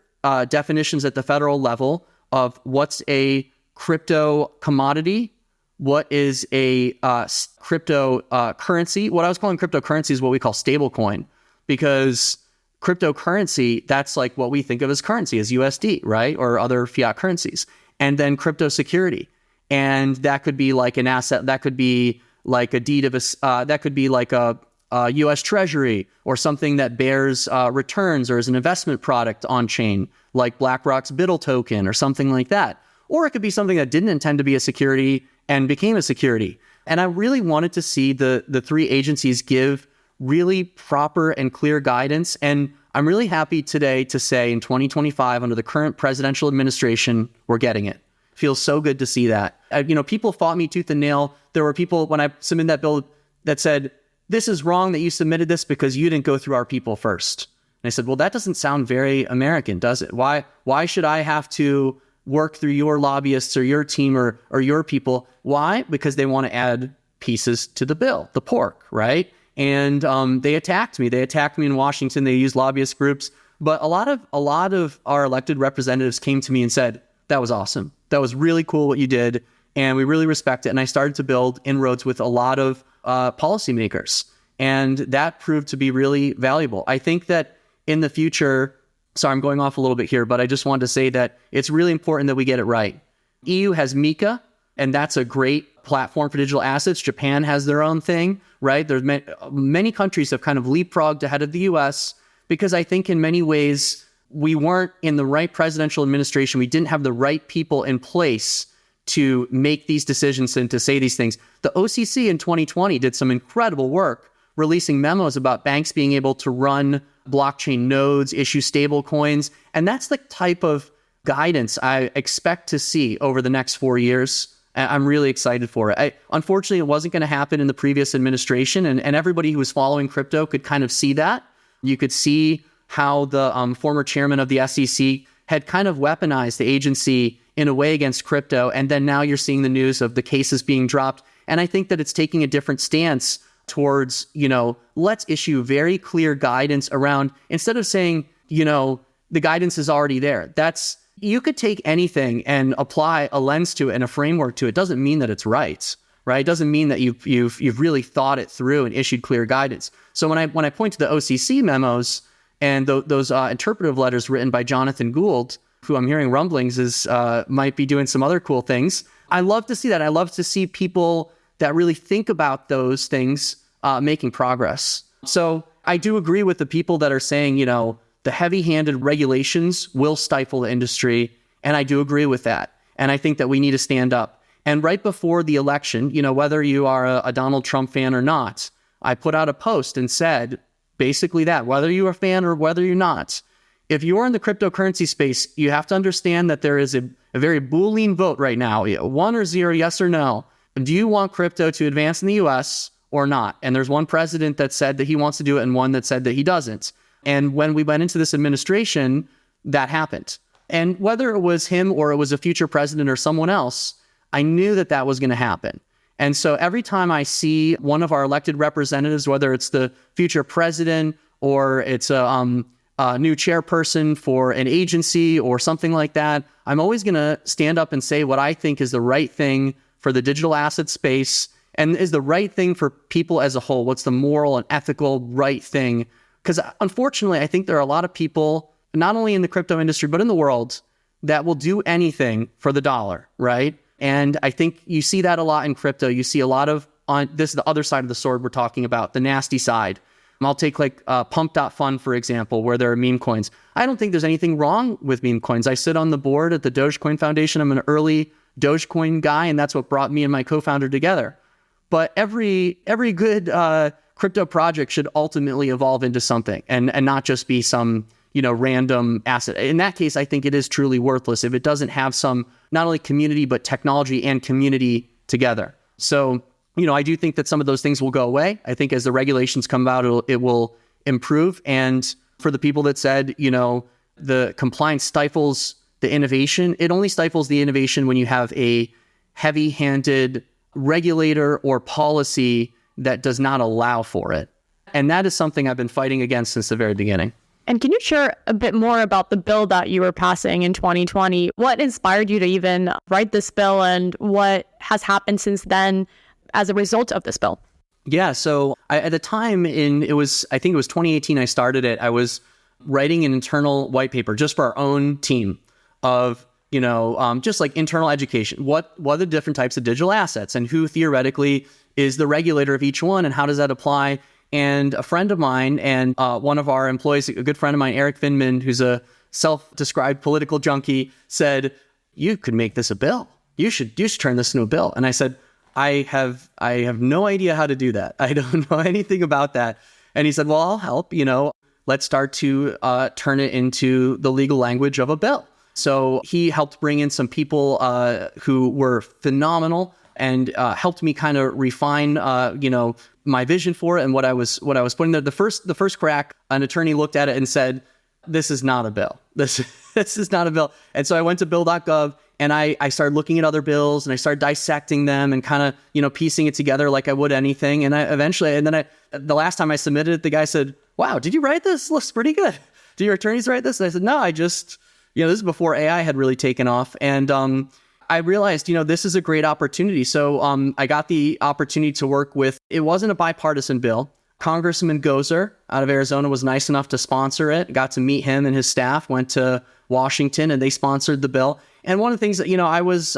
definitions at the federal level of what's a crypto commodity, what is a crypto currency. What I was calling cryptocurrency is what we call stablecoin, because cryptocurrency, that's like what we think of as currency, as USD, right? Or other fiat currencies. And then crypto security. And that could be like an asset, that could be like a deed of that could be like a US Treasury, or something that bears returns or is an investment product on chain, like BlackRock's BITL token or something like that. Or it could be something that didn't intend to be a security and became a security. And I really wanted to see the 3 agencies give really proper and clear guidance. And I'm really happy today to say in 2025, under the current presidential administration, we're getting it. Feels so good to see that. People fought me tooth and nail. There were people, when I submitted that bill, that said, this is wrong that you submitted this because you didn't go through our people first. And I said, well, that doesn't sound very American, does it? Why should I have to work through your lobbyists or your team or your people? Why? Because they want to add pieces to the bill, the pork, right? and they attacked me. They attacked me in Washington. They used lobbyist groups. But a lot of our elected representatives came to me and said, that was awesome. That was really cool what you did, and we really respect it. And I started to build inroads with a lot of policymakers, and that proved to be really valuable. I think that in the future, sorry, I'm going off a little bit here, but I just wanted to say that it's really important that we get it right. EU has MiCA, and that's a great platform for digital assets. Japan has their own thing, right? There's many countries have kind of leapfrogged ahead of the US because I think in many ways we weren't in the right presidential administration. We didn't have the right people in place to make these decisions and to say these things. The OCC in 2020 did some incredible work releasing memos about banks being able to run blockchain nodes, issue stable coins. And that's the type of guidance I expect to see over the next 4 years. I'm really excited for it. Unfortunately, it wasn't going to happen in the previous administration, and everybody who was following crypto could kind of see that. You could see how the former chairman of the SEC had kind of weaponized the agency in a way against crypto, and then now you're seeing the news of the cases being dropped. And I think that it's taking a different stance towards, let's issue very clear guidance around, instead of saying, the guidance is already there. You could take anything and apply a lens to it and a framework to it. It doesn't mean that it's right? It doesn't mean that you've really thought it through and issued clear guidance. So when I point to the OCC memos and those interpretive letters written by Jonathan Gould, who I'm hearing rumblings might be doing some other cool things, I love to see that. I love to see people that really think about those things making progress. So I do agree with the people that are saying, the heavy-handed regulations will stifle the industry, and I do agree with that. And I think that we need to stand up. And right before the election, whether you are a Donald Trump fan or not, I put out a post and said basically that, whether you're a fan or whether you're not, if you're in the cryptocurrency space, you have to understand that there is a very Boolean vote right now, 1 or 0, yes or no. Do you want crypto to advance in the US or not? And there's one president that said that he wants to do it and one that said that he doesn't. And when we went into this administration, that happened. And whether it was him or it was a future president or someone else, I knew that that was going to happen. And so every time I see one of our elected representatives, whether it's the future president or it's a new chairperson for an agency or something like that, I'm always going to stand up and say what I think is the right thing for the digital asset space and is the right thing for people as a whole. What's the moral and ethical right thing? Because unfortunately, I think there are a lot of people, not only in the crypto industry, but in the world, that will do anything for the dollar, right? And I think you see that a lot in crypto. You see a lot of, this is the other side of the sword we're talking about, the nasty side. I'll take Pump.Fun, for example, where there are meme coins. I don't think there's anything wrong with meme coins. I sit on the board at the Dogecoin Foundation. I'm an early Dogecoin guy, and that's what brought me and my co-founder together. But every good crypto project should ultimately evolve into something and not just be some, random asset. In that case, I think it is truly worthless if it doesn't have some, not only community, but technology and community together. So, I do think that some of those things will go away. I think as the regulations come out, it will improve. And for the people that said, the compliance stifles the innovation, it only stifles the innovation when you have a heavy-handed regulator or policy that does not allow for it. And that is something I've been fighting against since the very beginning. And can you share a bit more about the bill that you were passing in 2020? What inspired you to even write this bill, and what has happened since then as a result of this bill? Yeah, so at the time, I think it was 2018 I started it. I was writing an internal white paper just for our own team of, just like internal education. What are the different types of digital assets and who theoretically is the regulator of each one and how does that apply? And a friend of mine and one of our employees, a good friend of mine, Eric Finman, who's a self-described political junkie, said, you could make this a bill. You should turn this into a bill. And I said, I have no idea how to do that. I don't know anything about that. And he said, well, I'll help, let's start to turn it into the legal language of a bill. So he helped bring in some people who were phenomenal and helped me kind of refine, my vision for it and what I was putting there. The first crack, an attorney looked at it and said, this is not a bill. This is not a bill. And so I went to bill.gov and I started looking at other bills and I started dissecting them and kind of, piecing it together like I would anything. And the last time I submitted it, the guy said, "Wow, did you write this? Looks pretty good. Did your attorneys write this?" And I said, "No, I just, this is before AI had really taken off." And I realized, this is a great opportunity. So I got the opportunity to work with, it wasn't a bipartisan bill. Congressman Gozer out of Arizona was nice enough to sponsor it. Got to meet him and his staff, went to Washington and they sponsored the bill. And one of the things that, I was,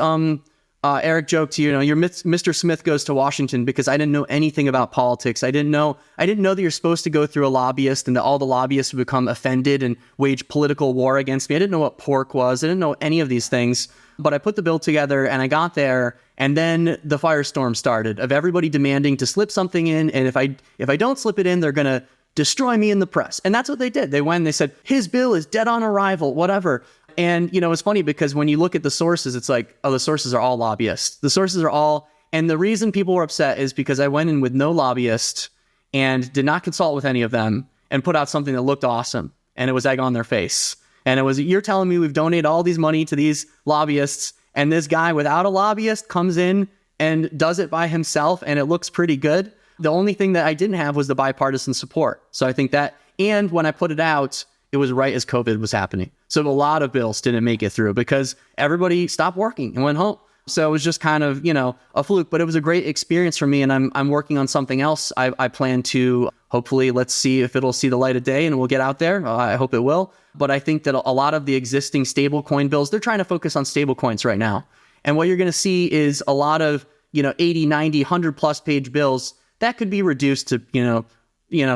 Eric joked to your Mr. Smith goes to Washington because I didn't know anything about politics. I didn't know that you're supposed to go through a lobbyist and that all the lobbyists would become offended and wage political war against me. I didn't know what pork was. I didn't know any of these things, but I put the bill together and I got there. And then the firestorm started of everybody demanding to slip something in. And if I don't slip it in, they're going to destroy me in the press. And that's what they did. They went and they said, his bill is dead on arrival, whatever. And, it's funny because when you look at the sources, it's like, oh, the sources are all lobbyists. The sources are all, and the reason people were upset is because I went in with no lobbyist and did not consult with any of them and put out something that looked awesome. And it was egg on their face. And it was, you're telling me we've donated all these money to these lobbyists and this guy without a lobbyist comes in and does it by himself and it looks pretty good. The only thing that I didn't have was the bipartisan support. So I think that, and when I put it out, it was right as COVID was happening. So a lot of bills didn't make it through because everybody stopped working and went home. So it was just kind of, a fluke, but it was a great experience for me. And I'm working on something else. I plan to hopefully, let's see if it'll see the light of day and we'll get out there. I hope it will. But I think that a lot of the existing stablecoin bills, they're trying to focus on stablecoins right now. And what you're going to see is a lot of, 80, 90, 100 plus page bills that could be reduced to,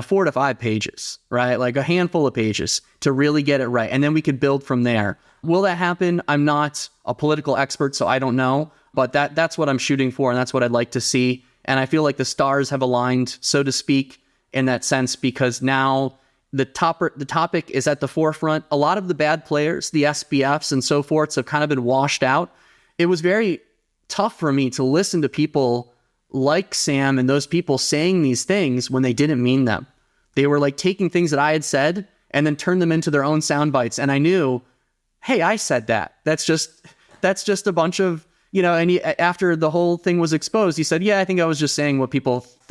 4 to 5 pages, right? Like a handful of pages to really get it right. And then we could build from there. Will that happen? I'm not a political expert, so I don't know. But that's what I'm shooting for. And that's what I'd like to see. And I feel like the stars have aligned, so to speak, in that sense, because now the topic is at the forefront. A lot of the bad players, the SBFs and so forth, have kind of been washed out. It was very tough for me to listen to people like Sam and those people saying these things when they didn't mean them. They were like taking things that I had said and then turned them into their own sound bites. And I knew, hey, I said that. That's just a bunch of, and after the whole thing was exposed, he said, yeah, I think I was just saying what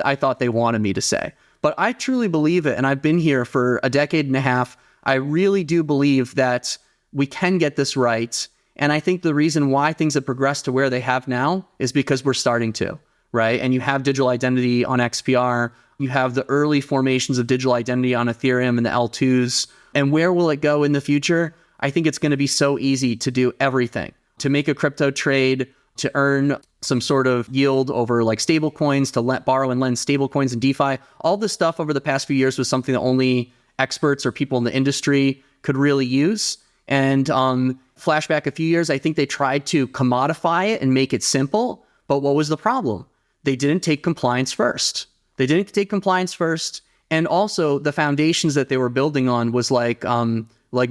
I thought they wanted me to say. But I truly believe it. And I've been here for a decade and a half. I really do believe that we can get this right. And I think the reason why things have progressed to where they have now is because we're starting to, right? And you have digital identity on XPR. You have the early formations of digital identity on Ethereum and the L2s. And where will it go in the future? I think it's going to be so easy to do everything, to make a crypto trade, to earn some sort of yield over like stable coins, to borrow and lend stable coins and DeFi. All this stuff over the past few years was something that only experts or people in the industry could really use. And flashback a few years, I think they tried to commodify it and make it simple. But what was the problem? They didn't take compliance first. And also the foundations that they were building on was like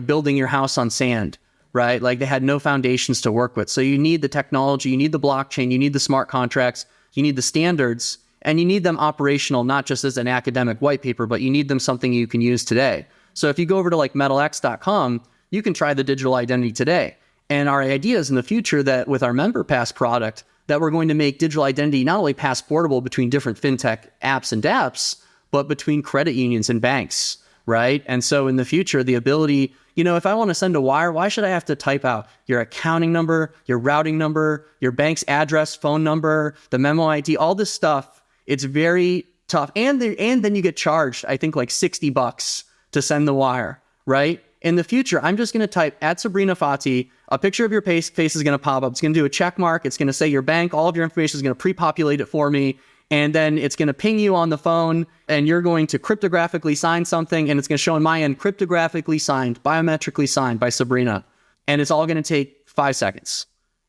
building your house on sand. Right? Like they had no foundations to work with. So you need the technology, you need the blockchain, you need the smart contracts, you need the standards, and you need them operational, not just as an academic white paper, but you need them something you can use today. So if you go over to like metalx.com, you can try the digital identity today. And our idea is in the future that with our Member Pass product, that we're going to make digital identity not only passportable between different fintech apps and dApps, but between credit unions and banks, right? And so in the future, the ability, if I want to send a wire, why should I have to type out your accounting number, your routing number, your bank's address, phone number, the memo ID, all this stuff? It's very tough. And then you get charged, I think like $60 to send the wire, right? In the future, I'm just going to type at Sabrina Fati, a picture of your face is going to pop up. It's going to do a check mark. It's going to say your bank, all of your information is going to pre-populate it for me. And then it's going to ping you on the phone and you're going to cryptographically sign something and it's going to show on my end, cryptographically signed, biometrically signed by Sabrina. And it's all going to take 5 seconds.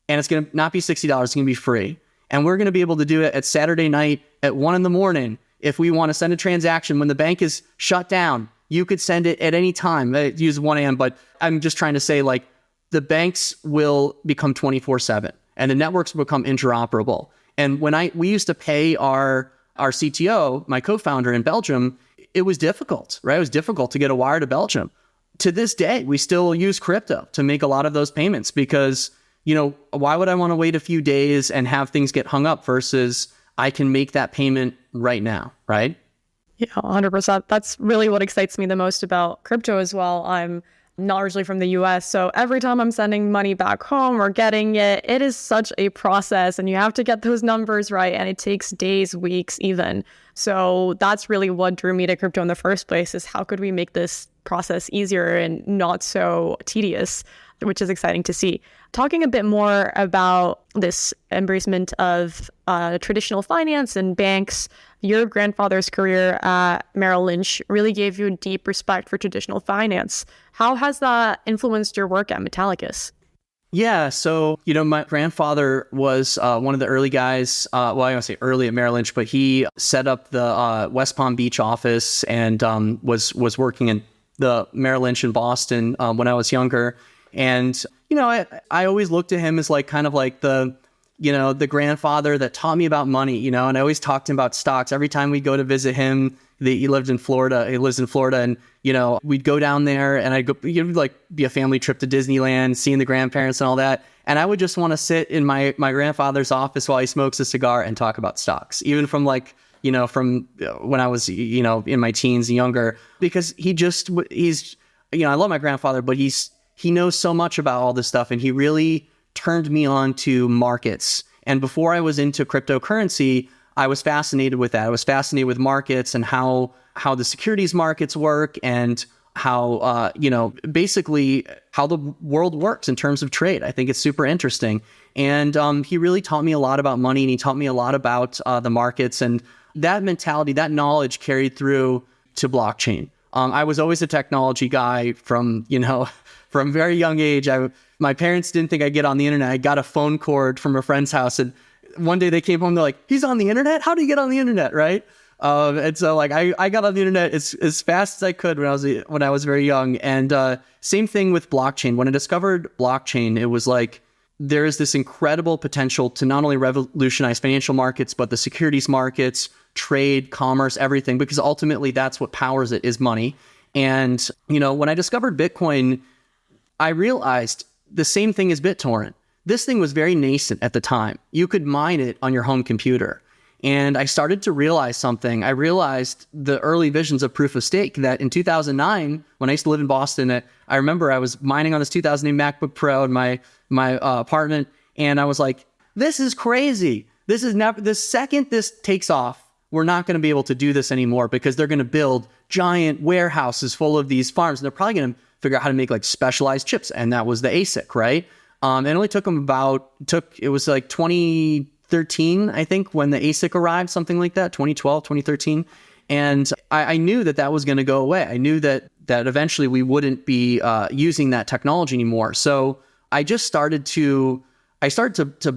And it's going to not be $60. It's going to be free. And we're going to be able to do it at Saturday night at 1 a.m. If we want to send a transaction when the bank is shut down, you could send it at any time. I use 1 a.m., but I'm just trying to say like the banks will become 24/7 and the networks will become interoperable. And when we used to pay our CTO, my co-founder in Belgium, it was difficult, right? It was difficult to get a wire to Belgium. to this day, we still use crypto to make a lot of those payments because, why would I want to wait a few days and have things get hung up versus I can make that payment right now, right? Yeah, 100%. That's really what excites me the most about crypto as well. I'm not originally from the US, so every time I'm sending money back home or getting it, it is such a process and you have to get those numbers right and it takes days, weeks even. So that's really what drew me to crypto in the first place is how could we make this process easier and not so tedious, which is exciting to see. Talking a bit more about this embracement of traditional finance and banks, your grandfather's career at Merrill Lynch really gave you a deep respect for traditional finance. How has that influenced your work at Metallicus? Yeah, so, my grandfather was one of the early guys, I don't say early at Merrill Lynch, but he set up the West Palm Beach office and was working in the Merrill Lynch in Boston when I was younger. And, I always looked at him as kind of like the grandfather that taught me about money, and I always talked to him about stocks. Every time we go to visit him, he lives in Florida, and, we'd go down there and I'd go, be a family trip to Disneyland, seeing the grandparents and all that. And I would just want to sit in my grandfather's office while he smokes a cigar and talk about stocks, even from from when I was, in my teens and younger, because he's, I love my grandfather, but he knows so much about all this stuff. And he really turned me on to markets. And before I was into cryptocurrency, I was fascinated with that. I was fascinated with markets and how the securities markets work and how, basically how the world works in terms of trade. I think it's super interesting. And he really taught me a lot about money, and he taught me a lot about the markets. And that mentality, that knowledge carried through to blockchain. I was always a technology guy from a very young age. My parents didn't think I'd get on the internet. I got a phone cord from a friend's house, and one day they came home, they're like, he's on the internet? How do you get on the internet, right? And so I got on the internet as fast as I could when I was very young. And same thing with blockchain. When I discovered blockchain, it was like, there is this incredible potential to not only revolutionize financial markets, but the securities markets, trade, commerce, everything, because ultimately that's what powers it is money. And, when I discovered Bitcoin, I realized the same thing as BitTorrent. This thing was very nascent at the time. You could mine it on your home computer. And I started to realize something. I realized the early visions of proof of stake that in 2009, when I used to live in Boston, I remember I was mining on this 2008 MacBook Pro in my apartment. And I was like, this is crazy. This is never, the second this takes off, we're not going to be able to do this anymore because they're going to build giant warehouses full of these farms. And they're probably going to figure out how to make specialized chips. And that was the ASIC, right? It only took them it was 2013, I think, when the ASIC arrived, something like that, 2012, 2013. And I knew that was going to go away. I knew that eventually we wouldn't be using that technology anymore. So I just started to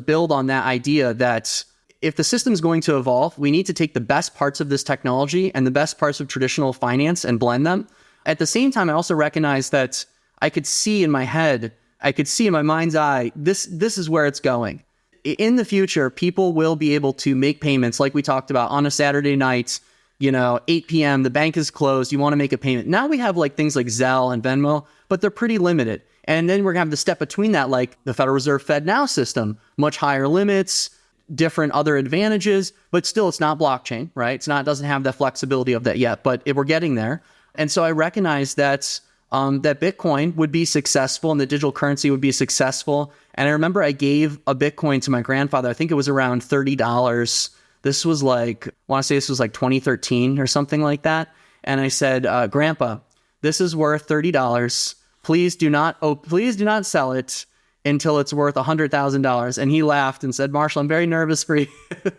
build on that idea that if the system's going to evolve, we need to take the best parts of this technology and the best parts of traditional finance and blend them. At the same time, I also recognized that I could see in my head, I could see in my mind's eye, this is where it's going. In the future, people will be able to make payments like we talked about on a Saturday night, 8 p.m., the bank is closed, you want to make a payment. Now we have things like Zelle and Venmo, but they're pretty limited. And then we're going to have the step between that, like the Federal Reserve FedNow system, much higher limits, different other advantages, but still it's not blockchain, right? It doesn't have the flexibility of that yet, but we're getting there. And so I recognized that Bitcoin would be successful and the digital currency would be successful. And I remember I gave a Bitcoin to my grandfather. I think it was around $30. This was I want to say this was 2013 or something like that. And I said, Grandpa, this is worth $30. Please do not sell it until it's worth $100,000. And he laughed and said, Marshall, I'm very nervous for you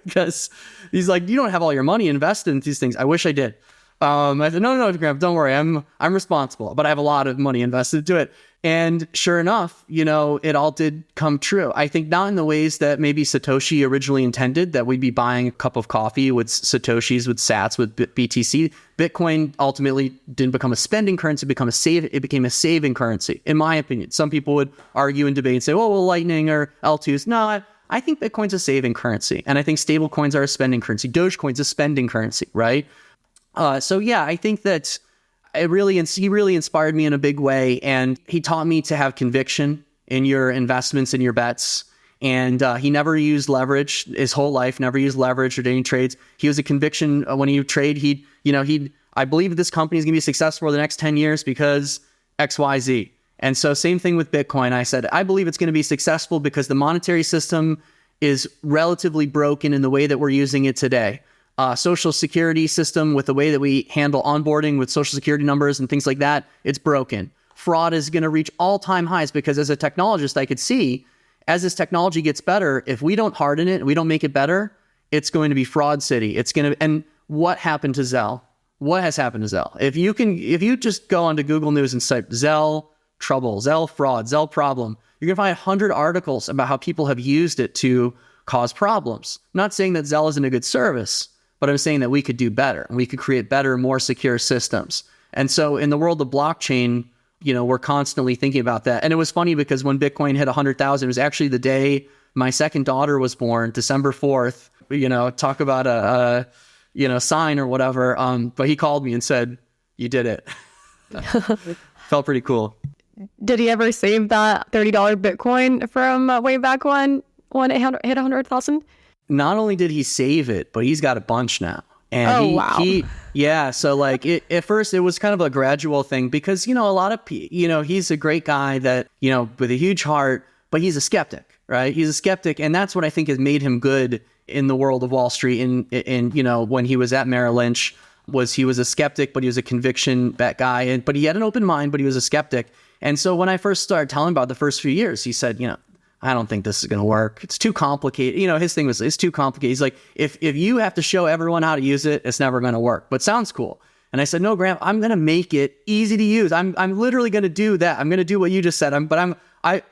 because he's like, you don't have all your money invested in these things. I wish I did. I said, no, Grandpa, don't worry. I'm responsible, but I have a lot of money invested into it. And sure enough, it all did come true. I think not in the ways that maybe Satoshi originally intended, that we'd be buying a cup of coffee with Satoshis, with sats, with BTC. Bitcoin ultimately didn't become a spending currency, it became a saving currency, in my opinion. Some people would argue and debate and say, well, Lightning or L2s. No, I think Bitcoin's a saving currency. And I think stable coins are a spending currency. Dogecoin's a spending currency, right? So yeah, I think that he really inspired me in a big way. And he taught me to have conviction in your investments and your bets. And he never used leverage his whole life, never used leverage or any trades. He was a conviction when he would trade. I believe this company is going to be successful for the next 10 years because X, Y, Z. And so same thing with Bitcoin. I said, I believe it's going to be successful because the monetary system is relatively broken in the way that we're using it today. Social security system with the way that we handle onboarding with social security numbers and things like that, it's broken. Fraud is going to reach all-time highs because as a technologist, I could see as this technology gets better, if we don't harden it, we don't make it better, it's going to be fraud city. And what happened to Zelle? What has happened to Zelle? If you just go onto Google News and type Zelle trouble, Zelle fraud, Zelle problem, you're going to find 100 articles about how people have used it to cause problems. I'm not saying that Zelle isn't a good service, but I'm saying that we could do better and we could create better, more secure systems. And so in the world of blockchain, we're constantly thinking about that. And it was funny because when Bitcoin hit 100,000, it was actually the day my second daughter was born, December 4th, talk about a sign or whatever. But he called me and said, you did it. Felt pretty cool. Did he ever save that $30 Bitcoin from way back when it hit 100,000? Not only did he save it, but he's got a bunch now. And wow. So like at first it was kind of a gradual thing because, a lot of people, he's a great guy that, with a huge heart, but he's a skeptic, right? He's a skeptic. And that's what I think has made him good in the world of Wall Street. And when he was at Merrill Lynch, he was a skeptic, but he was a conviction bet guy. But he had an open mind, but he was a skeptic. And so when I first started telling him about the first few years, he said, I don't think this is going to work. It's too complicated. His thing was, it's too complicated. He's like, if you have to show everyone how to use it, it's never going to work, but sounds cool. And I said, no, Graham, I'm going to make it easy to use. I'm literally going to do that. I'm going to do what you just said. And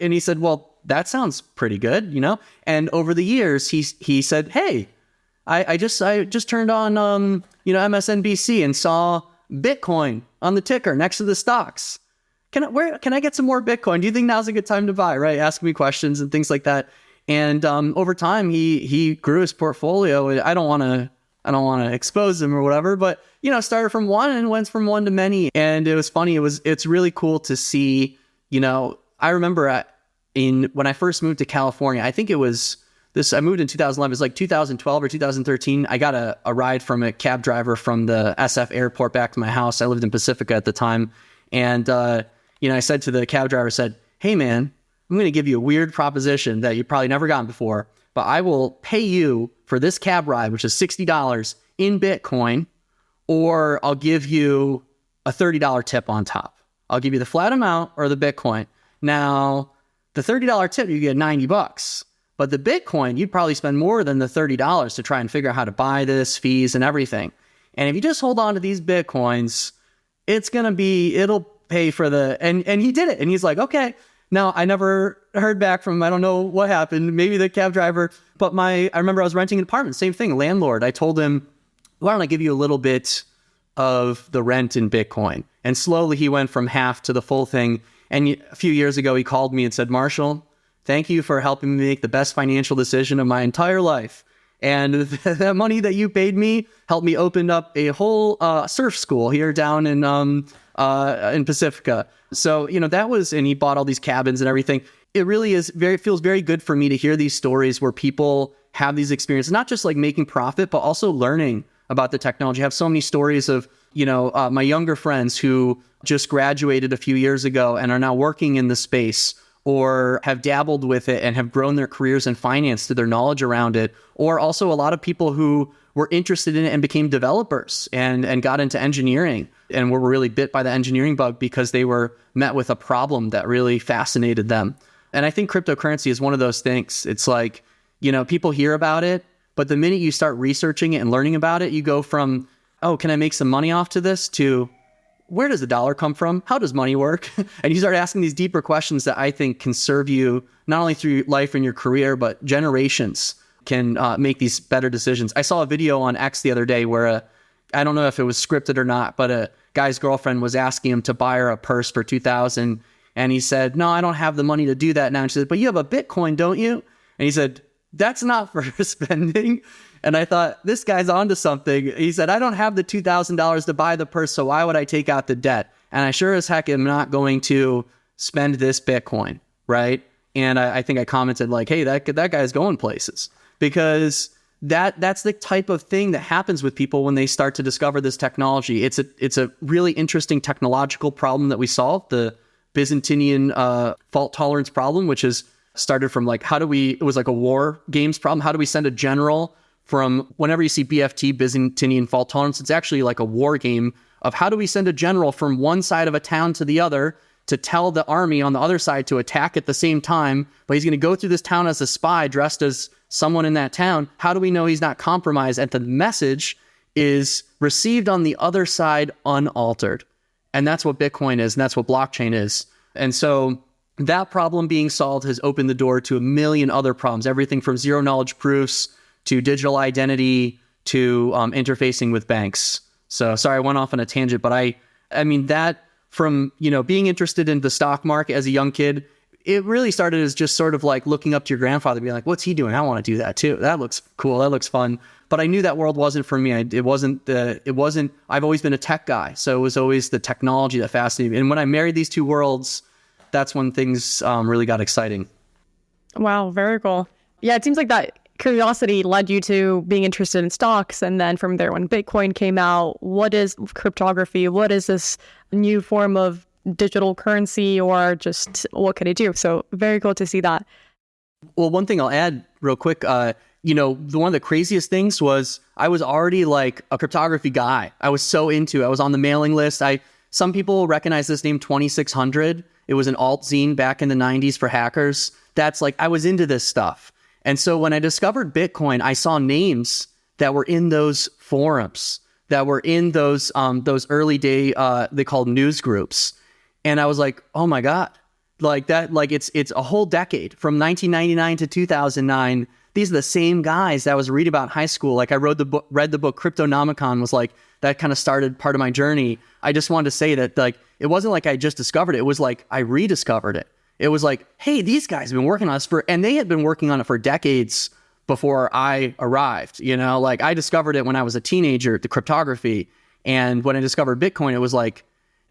he said, well, that sounds pretty good, And over the years, he said, hey, I just turned on, MSNBC and saw Bitcoin on the ticker next to the stocks. Can I get some more Bitcoin? Do you think now's a good time to buy? Right? Ask me questions and things like that. And over time, he grew his portfolio. I don't want to expose him or whatever, but started from one and went from one to many. And it was funny. It's really cool to see. I remember when I first moved to California. I think it was this. I moved in 2011. It was like 2012 or 2013. I got a ride from a cab driver from the SF airport back to my house. I lived in Pacifica at the time, and I said to the cab driver, hey man, I'm going to give you a weird proposition that you've probably never gotten before, but I will pay you for this cab ride, which is $60 in Bitcoin, or I'll give you a $30 tip on top. I'll give you the flat amount or the Bitcoin. Now, the $30 tip, you get $90, but the Bitcoin, you'd probably spend more than the $30 to try and figure out how to buy this, fees and everything. And if you just hold on to these Bitcoins, it'll pay for and he did it. And he's like, okay. Now, I never heard back from him. I don't know what happened. Maybe the cab driver, but I remember I was renting an apartment, same thing, landlord. I told him, why don't I give you a little bit of the rent in Bitcoin? And slowly he went from half to the full thing. And a few years ago, he called me and said, Marshall, thank you for helping me make the best financial decision of my entire life. And that money that you paid me helped me open up a whole surf school here down in Pacifica. So, and he bought all these cabins and everything. It really feels very good for me to hear these stories where people have these experiences, not just like making profit, but also learning about the technology. I have so many stories of, my younger friends who just graduated a few years ago and are now working in the space, or have dabbled with it and have grown their careers in finance through their knowledge around it. Or also a lot of people who were interested in it and became developers and got into engineering and were really bit by the engineering bug because they were met with a problem that really fascinated them. And I think cryptocurrency is one of those things. It's like, people hear about it, but the minute you start researching it and learning about it, you go from, oh, can I make some money off to this, to where does the dollar come from? How does money work? And you start asking these deeper questions that I think can serve you not only through life and your career, but generations can make these better decisions. I saw a video on X the other day where I don't know if it was scripted or not, but a guy's girlfriend was asking him to buy her a purse for $2,000. And he said, no, I don't have the money to do that now. And she said, but you have a Bitcoin, don't you? And he said, that's not for spending. And I thought, this guy's onto something. He said, I don't have the $2,000 to buy the purse, so why would I take out the debt? And I sure as heck am not going to spend this Bitcoin, right? And I think I commented like, hey, that guy's going places. Because that's the type of thing that happens with people when they start to discover this technology. It's a really interesting technological problem that we solved, the Byzantine fault tolerance problem, which is started from like, it was like a war games problem. How do we send a general from, whenever you see BFT, Byzantine fault tolerance, it's actually like a war game of how do we send a general from one side of a town to the other to tell the army on the other side to attack at the same time, but he's going to go through this town as a spy dressed as someone in that town. How do we know he's not compromised? And the message is received on the other side unaltered. And that's what Bitcoin is, and that's what blockchain is. And so that problem being solved has opened the door to a million other problems, everything from zero knowledge proofs to digital identity to interfacing with banks. So sorry, I went off on a tangent, but I mean that from, being interested in the stock market as a young kid, it really started as just sort of like looking up to your grandfather, being like, what's he doing? I want to do that too. That looks cool. That looks fun. But I knew that world wasn't for me. I've always been a tech guy. So it was always the technology that fascinated me. And when I married these two worlds, that's when things really got exciting. Wow, very cool. Yeah, it seems like that curiosity led you to being interested in stocks. And then from there, when Bitcoin came out, what is cryptography? What is this new form of digital currency, or just what can it do? So very cool to see that. Well, one thing I'll add real quick, one of the craziest things was I was already like a cryptography guy. I was so into it. I was on the mailing list. Some people recognize this name 2600. It was an alt zine back in the 90s for hackers. That's like, I was into this stuff. And so when I discovered Bitcoin, I saw names that were in those forums, that were in those early day, they called news groups. And I was like, oh my God, like that, like it's a whole decade from 1999 to 2009. These are the same guys that I was reading about in high school. Like I read the book Cryptonomicon, was like, that kind of started part of my journey. I just wanted to say that like, it wasn't like I just discovered it. It was like, I rediscovered it. It was like, hey, these guys have been working on this and they had been working on it for decades before I arrived. Like I discovered it when I was a teenager, the cryptography. And when I discovered Bitcoin, it was like,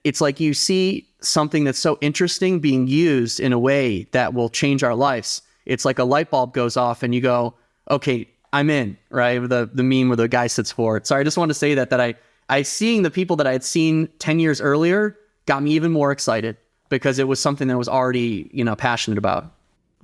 it's like you see something that's so interesting being used in a way that will change our lives. It's like a light bulb goes off and you go, okay, I'm in, right? The meme where the guy sits forward. So I just want to say that I seeing the people that I had seen 10 years earlier got me even more excited because it was something that I was already, passionate about.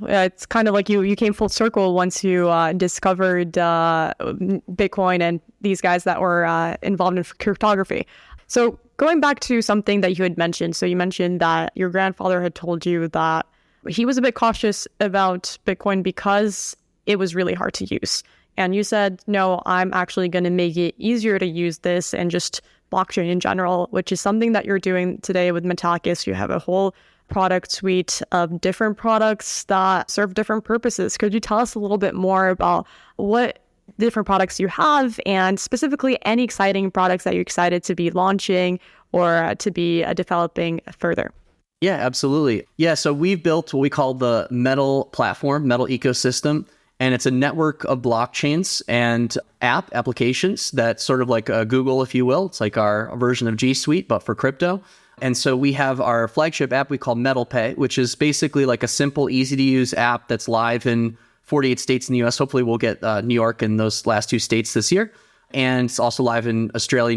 Yeah, it's kind of like you came full circle once you discovered Bitcoin and these guys that were involved in cryptography. So going back to something that you had mentioned, so you mentioned that your grandfather had told you that he was a bit cautious about Bitcoin because it was really hard to use. And you said, no, I'm actually going to make it easier to use this and just blockchain in general, which is something that you're doing today with Metallicus. You have a whole product suite of different products that serve different purposes. Could you tell us a little bit more about what different products you have, and specifically any exciting products that you're excited to be launching or to be developing further? Yeah, absolutely. Yeah, so we've built what we call the Metal platform, Metal ecosystem, and it's a network of blockchains and applications that's sort of like a Google, if you will. It's like our version of G Suite, but for crypto. And so we have our flagship app we call Metal Pay, which is basically like a simple, easy to use app that's live in 48 states in the US. Hopefully we'll get New York and those last 2 states this year. And it's also live in Australia,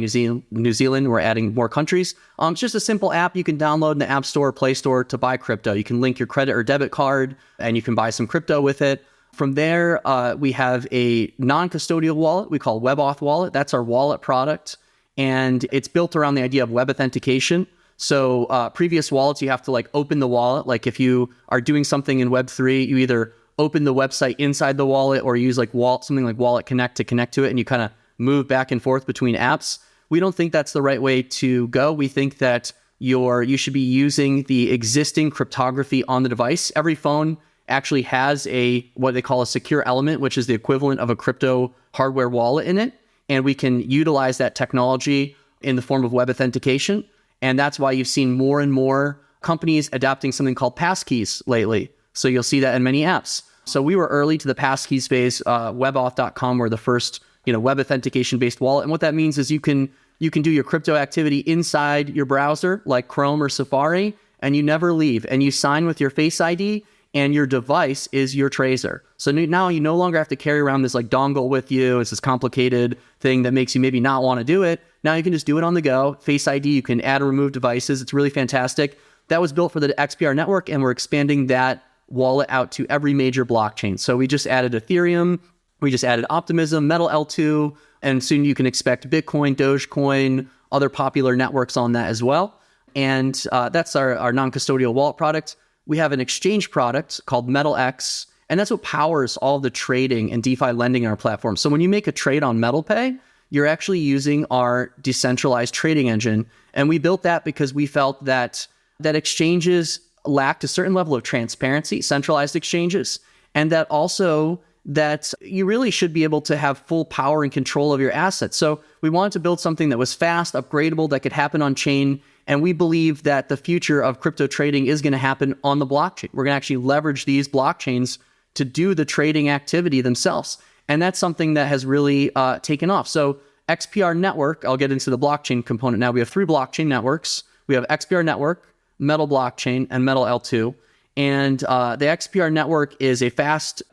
New Zealand. We're adding more countries. It's just a simple app you can download in the App Store or Play Store to buy crypto. You can link your credit or debit card and you can buy some crypto with it. From there, we have a non-custodial wallet we call WebAuth Wallet. That's our wallet product. And it's built around the idea of web authentication. So previous wallets, you have to like open the wallet. Like if you are doing something in Web3, you either open the website inside the wallet or use like something like Wallet Connect to connect to it, and you kind of move back and forth between apps. We don't think that's the right way to go. We think that you should be using the existing cryptography on the device. Every phone actually has what they call a secure element, which is the equivalent of a crypto hardware wallet in it. And we can utilize that technology in the form of web authentication. And that's why you've seen more and more companies adopting something called passkeys lately. So you'll see that in many apps. So we were early to the passkey space. Webauth.com were the first, web authentication-based wallet. And what that means is you can do your crypto activity inside your browser, like Chrome or Safari, and you never leave. And you sign with your Face ID, and your device is your tracer. So now you no longer have to carry around this like dongle with you. It's this complicated thing that makes you maybe not want to do it. Now you can just do it on the go. Face ID, you can add or remove devices. It's really fantastic. That was built for the XPR network, and we're expanding that wallet out to every major blockchain. So we just added Ethereum, we just added Optimism, Metal L2, and soon you can expect Bitcoin, Dogecoin, other popular networks on that as well. And that's our non-custodial wallet product. We have an exchange product called MetalX, and that's what powers all the trading and DeFi lending on our platform. So when you make a trade on MetalPay, you're actually using our decentralized trading engine. And we built that because we felt that exchanges lacked a certain level of transparency, centralized exchanges, and that also that you really should be able to have full power and control of your assets. So we wanted to build something that was fast, upgradable, that could happen on chain. And we believe that the future of crypto trading is going to happen on the blockchain. We're going to actually leverage these blockchains to do the trading activity themselves. And that's something that has really taken off. So XPR Network, I'll get into the blockchain component now. We have 3 blockchain networks. We have XPR Network, Metal Blockchain, and Metal L2. And the XPR Network is a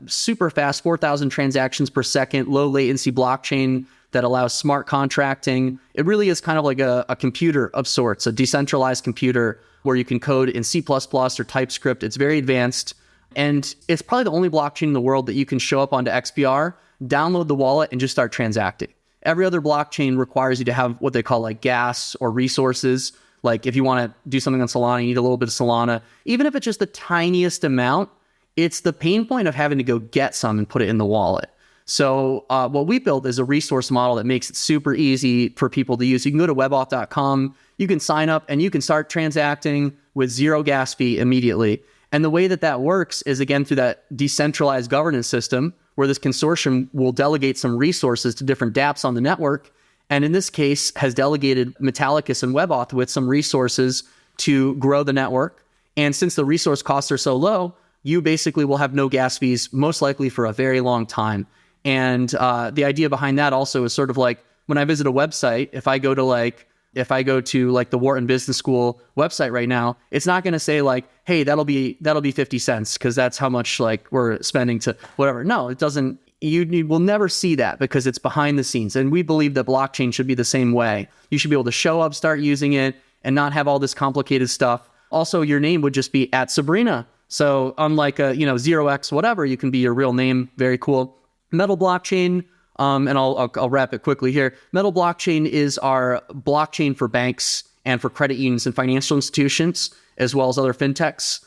super fast, 4,000 transactions per second, low latency blockchain that allows smart contracting. It really is kind of like a computer of sorts, a decentralized computer where you can code in C++ or TypeScript. It's very advanced. And it's probably the only blockchain in the world that you can show up onto XPR, download the wallet, and just start transacting. Every other blockchain requires you to have what they call like gas or resources. Like if you want to do something on Solana, you need a little bit of Solana. Even if it's just the tiniest amount, it's the pain point of having to go get some and put it in the wallet. So what we built is a resource model that makes it super easy for people to use. You can go to webauth.com, you can sign up, and you can start transacting with 0 gas fee immediately. And the way that works is, again, through that decentralized governance system where this consortium will delegate some resources to different dApps on the network. And in this case, has delegated Metallicus and WebAuth with some resources to grow the network. And since the resource costs are so low, you basically will have no gas fees, most likely for a very long time. And the idea behind that also is sort of like when I visit a website, if I go to the Wharton Business School website right now, it's not going to say like, hey, that'll be 50 cents because that's how much like we're spending to whatever. No, it doesn't. You will never see that because it's behind the scenes. And we believe that blockchain should be the same way. You should be able to show up, start using it, and not have all this complicated stuff. Also, your name would just be @Sabrina. So unlike 0x whatever, you can be your real name. Very cool. Metal Blockchain, and I'll wrap it quickly here. Metal Blockchain is our blockchain for banks and for credit unions and financial institutions, as well as other fintechs.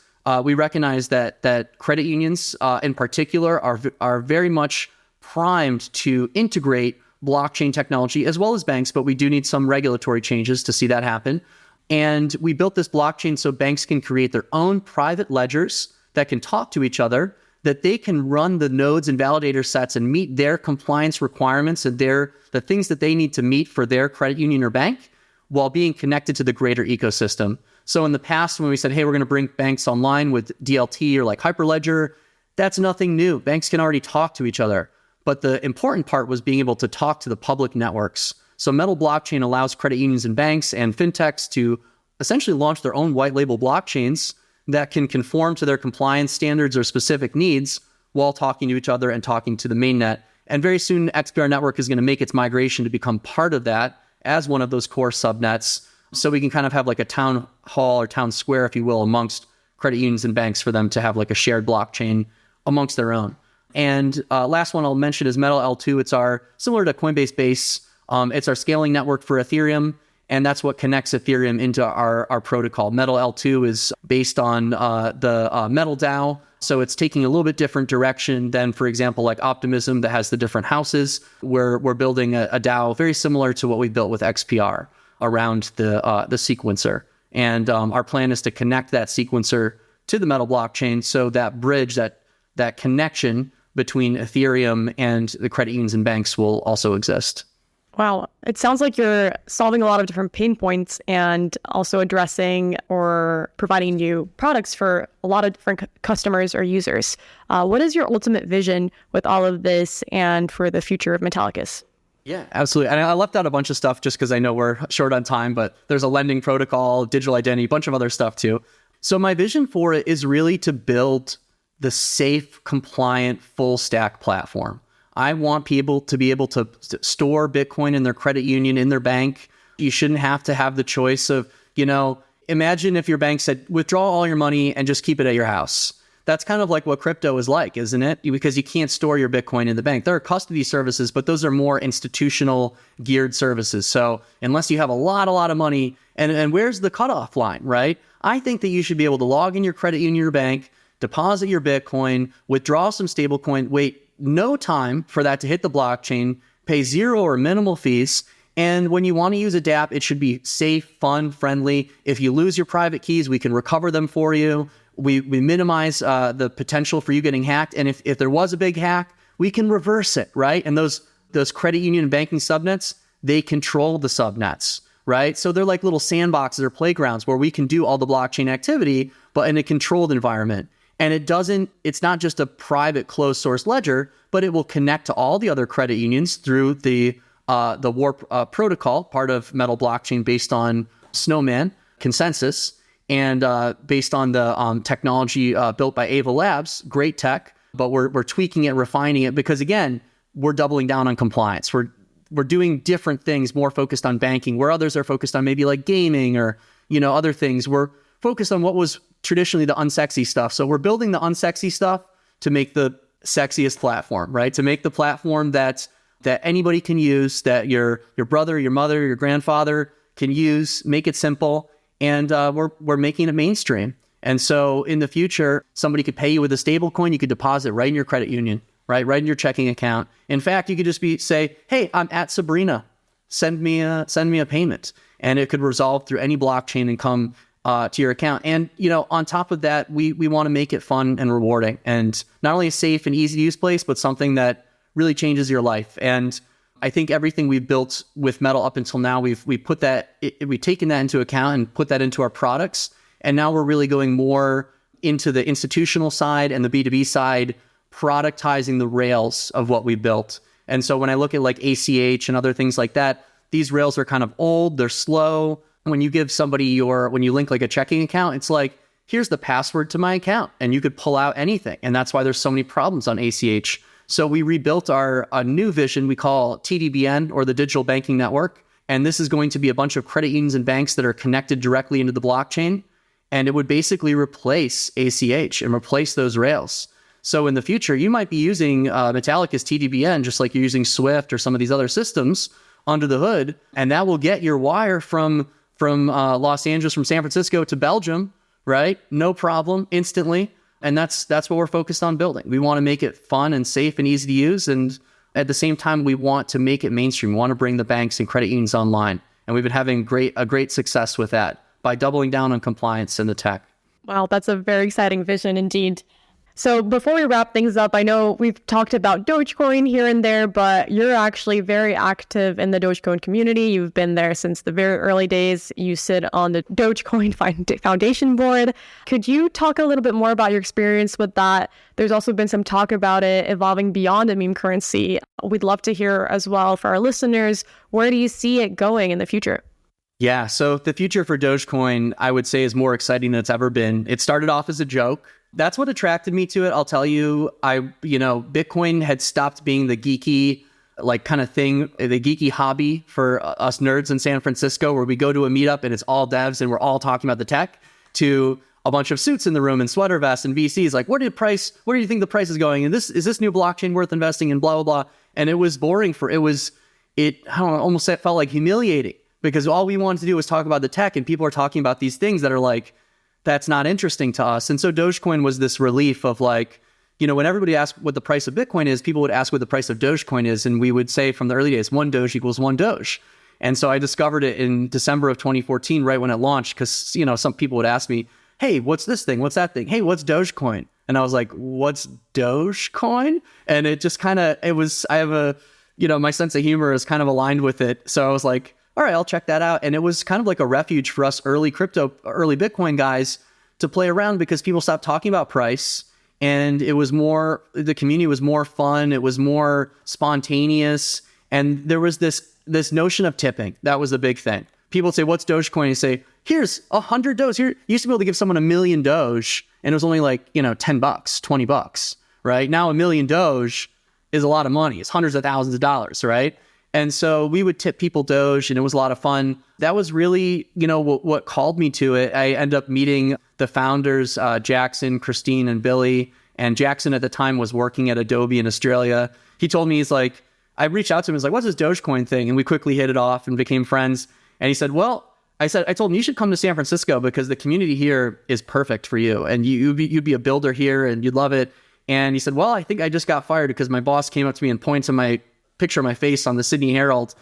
We recognize that credit unions in particular are very much primed to integrate blockchain technology as well as banks, but we do need some regulatory changes to see that happen. And we built this blockchain so banks can create their own private ledgers that can talk to each other, that they can run the nodes and validator sets and meet their compliance requirements and the things that they need to meet for their credit union or bank while being connected to the greater ecosystem. So in the past, when we said, hey, we're going to bring banks online with DLT or like Hyperledger, that's nothing new. Banks can already talk to each other. But the important part was being able to talk to the public networks. So Metal Blockchain allows credit unions and banks and fintechs to essentially launch their own white label blockchains that can conform to their compliance standards or specific needs while talking to each other and talking to the mainnet. And very soon, XPR Network is going to make its migration to become part of that as one of those core subnets. So we can kind of have like a town hall or town square, if you will, amongst credit unions and banks for them to have like a shared blockchain amongst their own. And last one I'll mention is Metal L2. It's similar to Coinbase Base. It's our scaling network for Ethereum. And that's what connects Ethereum into our protocol. Metal L2 is based on the Metal DAO. So it's taking a little bit different direction than, for example, like Optimism that has the different houses. We're building a DAO very similar to what we built with XPR around the sequencer. And our plan is to connect that sequencer to the Metal blockchain so that bridge, that connection between Ethereum and the credit unions and banks will also exist. Wow. It sounds like you're solving a lot of different pain points and also addressing or providing new products for a lot of different customers or users. What is your ultimate vision with all of this and for the future of Metallicus? Yeah, absolutely. And I left out a bunch of stuff just because I know we're short on time, but there's a lending protocol, digital identity, a bunch of other stuff too. So my vision for it is really to build the safe, compliant, full stack platform. I want people to be able to store Bitcoin in their credit union, in their bank. You shouldn't have to have the choice of, imagine if your bank said, withdraw all your money and just keep it at your house. That's kind of like what crypto is like, isn't it? Because you can't store your Bitcoin in the bank. There are custody services, but those are more institutional geared services. So unless you have a lot of money, and where's the cutoff line, right? I think that you should be able to log in your credit union or bank, deposit your Bitcoin, withdraw some stablecoin, wait no time for that to hit the blockchain, pay zero or minimal fees. And when you want to use a dApp, it should be safe, fun, friendly. If you lose your private keys, we can recover them for you. We minimize the potential for you getting hacked. And if there was a big hack, we can reverse it, right? And those credit union and banking subnets, they control the subnets, right? So they're like little sandboxes or playgrounds where we can do all the blockchain activity, but in a controlled environment. And it's not just a private closed source ledger, but it will connect to all the other credit unions through the Warp protocol, part of Metal blockchain based on Snowman consensus and based on the technology built by Ava Labs, great tech, but we're tweaking it, refining it because again, we're doubling down on compliance. We're doing different things, more focused on banking, where others are focused on maybe like gaming or other things. We're focused on what was traditionally the unsexy stuff. So we're building the unsexy stuff to make the sexiest platform, right? To make the platform that anybody can use, that your brother, your mother, your grandfather can use, make it simple. And we're making it mainstream. And so in the future, somebody could pay you with a stable coin, you could deposit right in your credit union, right in your checking account. In fact, you could just say, hey, I'm at Sabrina, send me a payment. And it could resolve through any blockchain and come to your account. And, on top of that, we want to make it fun and rewarding and not only a safe and easy to use place, but something that really changes your life. And I think everything we've built with Metal up until now, we've taken that into account and put that into our products. And now we're really going more into the institutional side and the B2B side, productizing the rails of what we built. And so when I look at like ACH and other things like that, these rails are kind of old, they're slow. When you give somebody when you link like a checking account, it's like, here's the password to my account and you could pull out anything. And that's why there's so many problems on ACH. So we rebuilt a new vision we call TDBN, or the Digital Banking Network. And this is going to be a bunch of credit unions and banks that are connected directly into the blockchain. And it would basically replace ACH and replace those rails. So in the future, you might be using Metallicus TDBN, just like you're using Swift or some of these other systems under the hood. And that will get your wire from Los Angeles, from San Francisco to Belgium, right? No problem, instantly. And that's what we're focused on building. We want to make it fun and safe and easy to use. And at the same time, we want to make it mainstream. We want to bring the banks and credit unions online. And we've been having a great success with that by doubling down on compliance and the tech. Wow, that's a very exciting vision indeed. So before we wrap things up, I know we've talked about Dogecoin here and there, but you're actually very active in the Dogecoin community. You've been there since the very early days. You sit on the Dogecoin Foundation board. Could you talk a little bit more about your experience with that? There's also been some talk about it evolving beyond a meme currency. We'd love to hear as well for our listeners, where do you see it going in the future? Yeah, so the future for Dogecoin, I would say, is more exciting than it's ever been. It started off as a joke. That's what attracted me to it. I'll tell you, Bitcoin had stopped being the geeky kind of thing, the geeky hobby for us nerds in San Francisco, where we go to a meetup and it's all devs and we're all talking about the tech, to a bunch of suits in the room and sweater vests and VCs. Like, where do you think the price is going? And is this new blockchain worth investing in? Blah, blah, blah. And it was boring almost felt like humiliating, because all we wanted to do was talk about the tech, and people are talking about these things that are like, that's not interesting to us. And so Dogecoin was this relief of when everybody asked what the price of Bitcoin is, people would ask what the price of Dogecoin is. And we would say from the early days, 1 Doge equals 1 Doge. And so I discovered it in December of 2014, right when it launched, because, some people would ask me, hey, what's this thing? What's that thing? Hey, what's Dogecoin? And I was like, what's Dogecoin? And it just I have my sense of humor is kind of aligned with it. So I was like, all right, I'll check that out. And it was kind of like a refuge for us early Bitcoin guys to play around, because people stopped talking about price, and the community was more fun. It was more spontaneous. And there was this notion of tipping. That was the big thing. People would say, what's Dogecoin? You say, here's 100 Doge. Here, you used to be able to give someone 1 million Doge, and it was only like, $10, $20, right? Now 1 million Doge is a lot of money. It's hundreds of thousands of dollars, right? And so we would tip people Doge, and it was a lot of fun. That was really, what called me to it. I ended up meeting the founders, Jackson, Christine, and Billy. And Jackson at the time was working at Adobe in Australia. He told me, I reached out to him. He's like, what's this Dogecoin thing? And we quickly hit it off and became friends. And he said, I told him, you should come to San Francisco because the community here is perfect for you. And you'd be a builder here and you'd love it. And he said, well, I think I just got fired because my boss came up to me and points to my picture of my face on the Sydney Herald.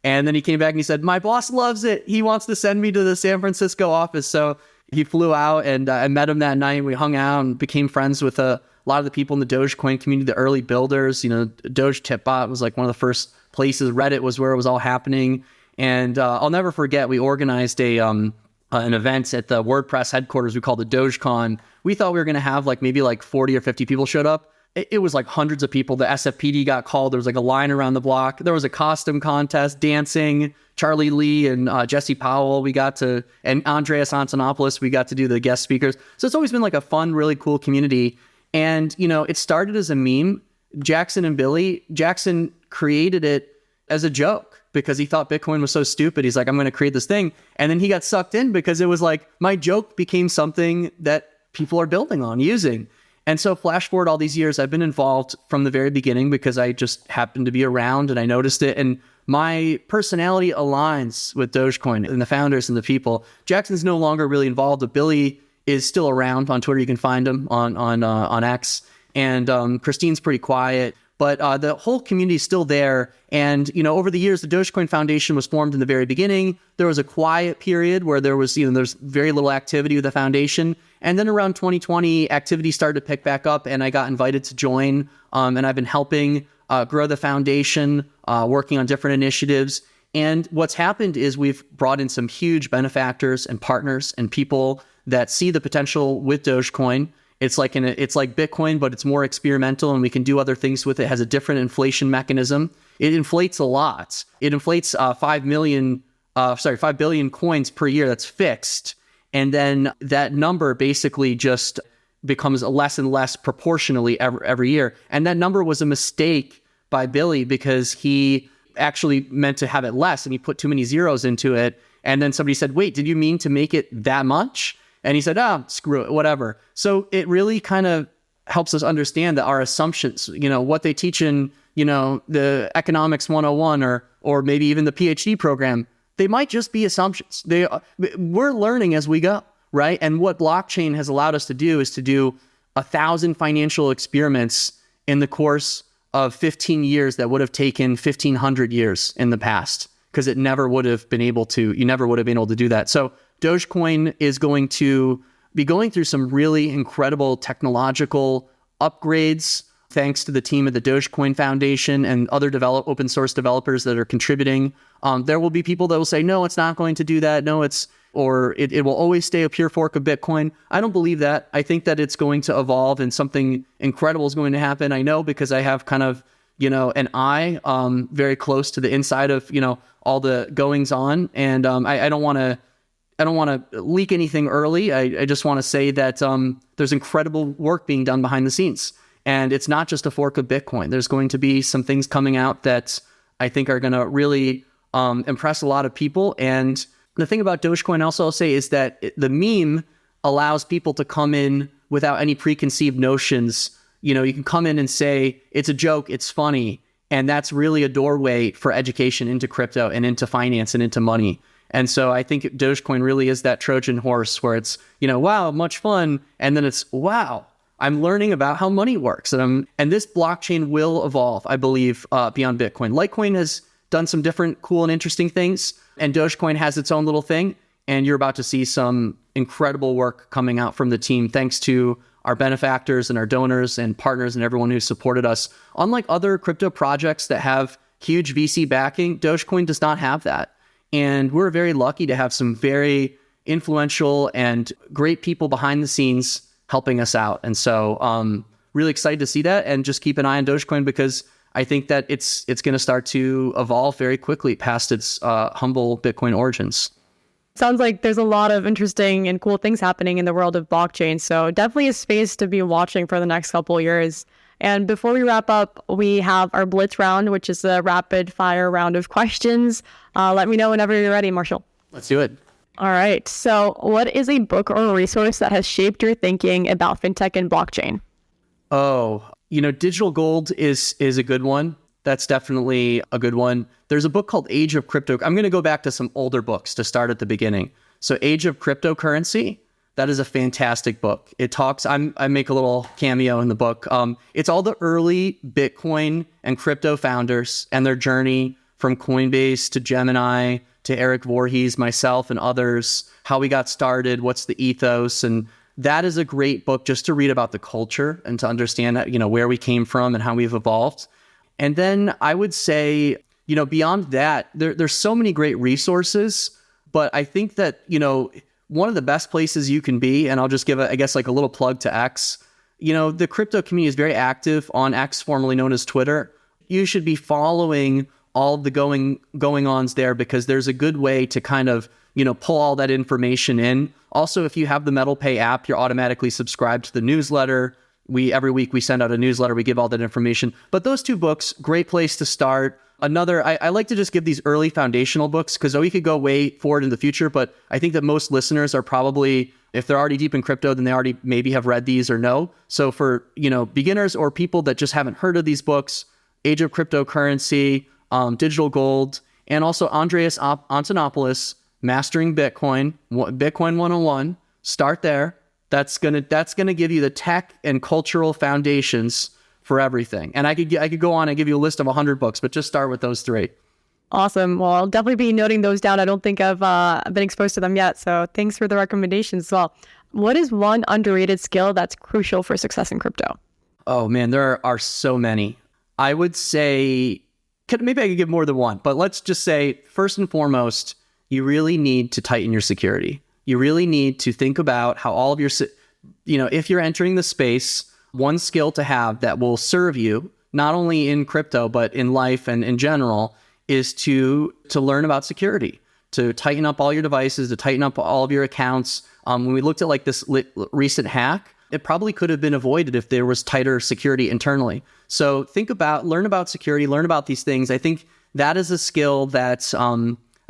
And then he came back and he said, my boss loves it. He wants to send me to the San Francisco office. So he flew out, and I met him that night. We hung out and became friends with a lot of the people in the Dogecoin community, the early builders. Doge Tipbot was like one of the first places. Reddit was where it was all happening. And I'll never forget, we organized an event at the WordPress headquarters we called the DogeCon. We thought we were going to have maybe 40 or 50 people showed up. It was like hundreds of people. The SFPD got called. There was a line around the block. There was a costume contest, dancing. Charlie Lee and Jesse Powell, and Andreas Antonopoulos, we got to do the guest speakers. So it's always been a fun, really cool community. And, it started as a meme. Jackson created it as a joke because he thought Bitcoin was so stupid. He's like, I'm going to create this thing. And then he got sucked in because it was my joke became something that people are building on, using. And so flash forward all these years, I've been involved from the very beginning because I just happened to be around and I noticed it. And my personality aligns with Dogecoin and the founders and the people. Jackson's no longer really involved, but Billy is still around on Twitter. You can find him on X. And Christine's pretty quiet. But the whole community is still there. And, over the years, the Dogecoin Foundation was formed in the very beginning. There was a quiet period where there's very little activity with the foundation. And then around 2020, activity started to pick back up, and I got invited to join. And I've been helping grow the foundation, working on different initiatives. And what's happened is we've brought in some huge benefactors and partners and people that see the potential with Dogecoin. It's like Bitcoin, but it's more experimental, and we can do other things with it. It has a different inflation mechanism. It inflates a lot. It inflates 5 billion coins per year. That's fixed. And then that number basically just becomes less and less proportionally every year. And that number was a mistake by Billy because he actually meant to have it less, and he put too many zeros into it. And then somebody said, wait, did you mean to make it that much? And he said, screw it, whatever. So it really kind of helps us understand that our assumptions, what they teach in, the economics 101 or maybe even the PhD program, they might just be assumptions. We're learning as we go, right? And what blockchain has allowed us to do is to do 1,000 financial experiments in the course of 15 years that would have taken 1,500 years in the past, because it never would have been able to, you never would have been able to do that. So Dogecoin is going to be going through some really incredible technological upgrades thanks to the team at the Dogecoin Foundation and other open source developers that are contributing. There will be people that will say, no, it's not going to do that. No, it will always stay a pure fork of Bitcoin. I don't believe that. I think that it's going to evolve and something incredible is going to happen. I know because I have kind of, an eye very close to the inside of, all the goings on. And I don't want to leak anything early. I just want to say that there's incredible work being done behind the scenes. And it's not just a fork of Bitcoin. There's going to be some things coming out that I think are going to really impress a lot of people. And the thing about Dogecoin also I'll say is that the meme allows people to come in without any preconceived notions. You can come in and say, it's a joke, it's funny. And that's really a doorway for education into crypto and into finance and into money. And so I think Dogecoin really is that Trojan horse where it's, wow, much fun. And then it's, wow, I'm learning about how money works. And this blockchain will evolve, I believe, beyond Bitcoin. Litecoin has done some different cool and interesting things, and Dogecoin has its own little thing. And you're about to see some incredible work coming out from the team, thanks to our benefactors and our donors and partners and everyone who supported us. Unlike other crypto projects that have huge VC backing. Dogecoin does not have that. And we're very lucky to have some very influential and great people behind the scenes helping us out. And so really excited to see that, and just keep an eye on Dogecoin, because I think that it's going to start to evolve very quickly past its humble Bitcoin origins. Sounds like there's a lot of interesting and cool things happening in the world of blockchain. So definitely a space to be watching for the next couple of years. And before we wrap up, we have our Blitz Round, which is a rapid fire round of questions. Let me know whenever you're ready, Marshall. Let's do it. All right. So what is a book or a resource that has shaped your thinking about fintech and blockchain? Oh, Digital Gold is a good one. That's definitely a good one. There's a book called Age of Crypto. I'm going to go back to some older books to start at the beginning. So Age of Cryptocurrency, that is a fantastic book. It talks, I make a little cameo in the book. It's all the early Bitcoin and crypto founders and their journey from Coinbase to Gemini to Eric Voorhees, myself, and others, how we got started, what's the ethos. And that is a great book just to read about the culture and to understand, where we came from and how we've evolved. And then I would say, beyond that, there's so many great resources, but I think that, one of the best places you can be, and I'll just give a little plug to X, the crypto community is very active on X, formerly known as Twitter. You should be following all the going-ons there, because there's a good way to kind of, pull all that information in. Also, if you have the MetalPay app, you're automatically subscribed to the newsletter. Every week we send out a newsletter, we give all that information. But those two books, great place to start. Another, I like to just give these early foundational books, because we could go way forward in the future, but I think that most listeners are probably, if they're already deep in crypto, then they already maybe have read these or know. So for, beginners or people that just haven't heard of these books, Age of Cryptocurrency, Digital Gold, and also Andreas Antonopoulos, Mastering Bitcoin 101, start there. That's gonna give you the tech and cultural foundations for everything. And I could go on and give you a list of 100 books, but just start with those three. Awesome. Well, I'll definitely be noting those down. I don't think I've been exposed to them yet. So thanks for the recommendations as well. What is one underrated skill that's crucial for success in crypto? Oh man, there are so many. I would say, maybe I could give more than one, but let's just say, first and foremost, you really need to tighten your security. You really need to think about how all of your, if you're entering the space, one skill to have that will serve you, not only in crypto, but in life and in general, is to learn about security, to tighten up all your devices, to tighten up all of your accounts. When we looked at this recent hack, it probably could have been avoided if there was tighter security internally. So learn about security, learn about these things. I think that is a skill that,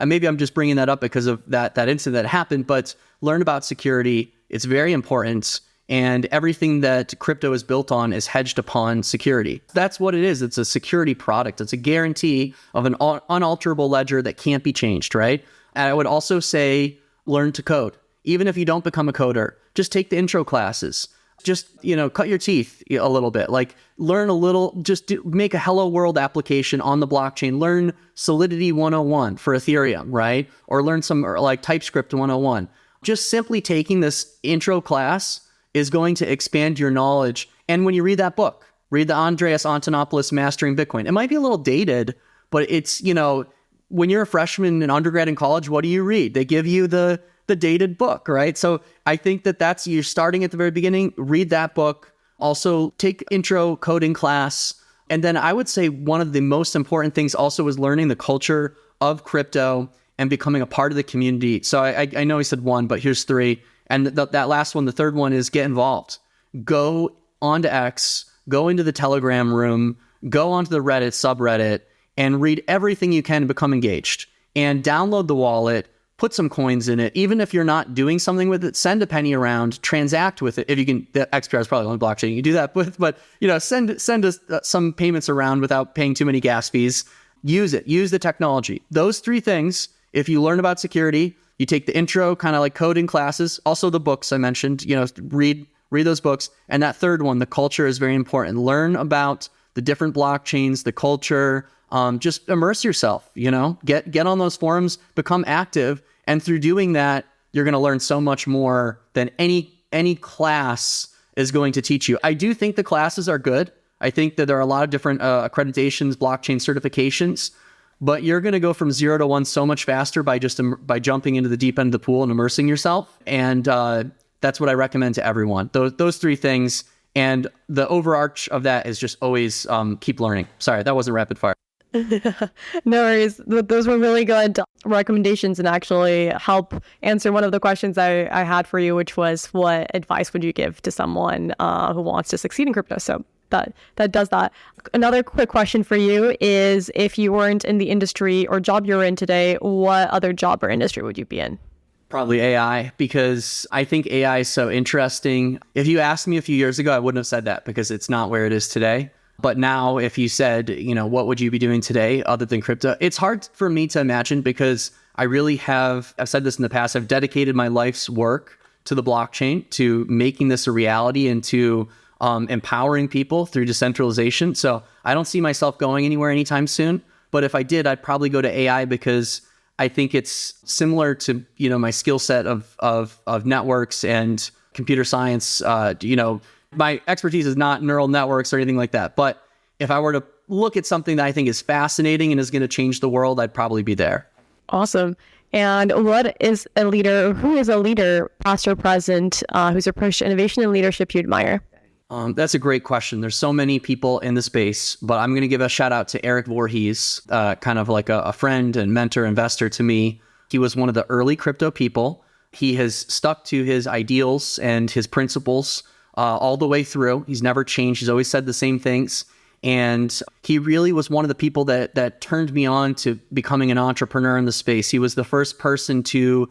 maybe I'm just bringing that up because of that incident that happened, but learn about security. It's very important. And everything that crypto is built on is hedged upon security. That's what it is. It's a security product. It's a guarantee of an unalterable ledger that can't be changed, right? And I would also say, learn to code. Even if you don't become a coder, just take the intro classes. Just, cut your teeth a little bit. Learn a little, make a Hello World application on the blockchain. Learn Solidity 101 for Ethereum, right? Or learn some TypeScript 101. Just simply taking this intro class is going to expand your knowledge. And when you read that book, read the Andreas Antonopoulos Mastering Bitcoin. It might be a little dated, but it's, when you're a freshman in undergrad and college, what do you read? They give you the dated book, right? So I think that's, you're starting at the very beginning, read that book. Also take intro coding class. And then I would say one of the most important things also is learning the culture of crypto and becoming a part of the community. So I know I said one, but here's three. And that last one, the third one, is get involved. Go onto X, go into the Telegram room, go onto the Reddit subreddit, and read everything you can to become engaged. And download the wallet, put some coins in it. Even if you're not doing something with it, send a penny around, transact with it. If you can, the XPR is probably on the blockchain. You can do that with, but send us some payments around without paying too many gas fees. Use it. Use the technology. Those three things. If you learn about security, you take the intro, kind of like coding classes, also the books I mentioned, read those books. And that third one, the culture, is very important. Learn about the different blockchains, the culture, just immerse yourself, get on those forums, become active. And through doing that, you're going to learn so much more than any class is going to teach you. I do think the classes are good. I think that there are a lot of different accreditations, blockchain certifications, but you're going to go from 0 to 1 so much faster by jumping into the deep end of the pool and immersing yourself. And that's what I recommend to everyone. Those 3 things. And the overarch of that is just always keep learning. Sorry, that wasn't rapid fire. No worries. Those were really good recommendations and actually help answer one of the questions I had for you, which was what advice would you give to someone who wants to succeed in crypto? So that does that. Another quick question for you is, if you weren't in the industry or job you're in today, what other job or industry would you be in? Probably AI, because I think AI is so interesting. If you asked me a few years ago, I wouldn't have said that because it's not where it is today. But now if you said, what would you be doing today other than crypto? It's hard for me to imagine because I really I've said this in the past, I've dedicated my life's work to the blockchain, to making this a reality and to empowering people through decentralization. So I don't see myself going anywhere anytime soon. But if I did, I'd probably go to AI because I think it's similar to, my skill set of networks and computer science. My expertise is not neural networks or anything like that. But if I were to look at something that I think is fascinating and is going to change the world, I'd probably be there. Awesome. And who is a leader, past or present, who's approached innovation and leadership you admire? That's a great question. There's so many people in the space, but I'm going to give a shout out to Eric Voorhees, kind of like a friend and mentor, investor to me. He was one of the early crypto people. He has stuck to his ideals and his principles all the way through. He's never changed. He's always said the same things. And he really was one of the people that turned me on to becoming an entrepreneur in the space. He was the first person to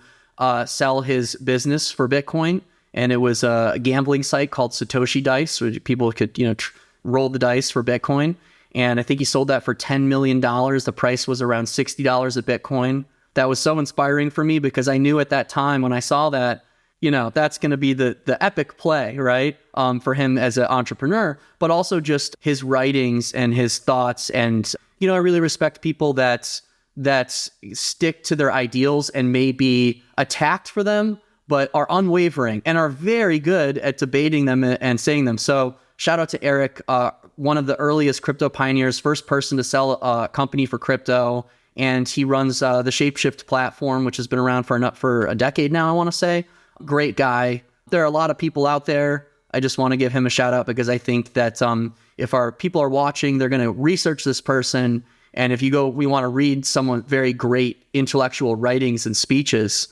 sell his business for Bitcoin. And it was a gambling site called Satoshi Dice, where people could, roll the dice for Bitcoin. And I think he sold that for $10 million. The price was around $60 a Bitcoin. That was so inspiring for me because I knew at that time when I saw that, that's going to be the epic play, right? For him as an entrepreneur, but also just his writings and his thoughts. And, I really respect people that stick to their ideals and may be attacked for them, but are unwavering and are very good at debating them and saying them. So shout out to Eric, one of the earliest crypto pioneers, first person to sell a company for crypto. And he runs the Shapeshift platform, which has been around for a decade now, I want to say. Great guy. There are a lot of people out there. I just want to give him a shout out because I think that if our people are watching, they're going to research this person. And if we want to read someone very great intellectual writings and speeches,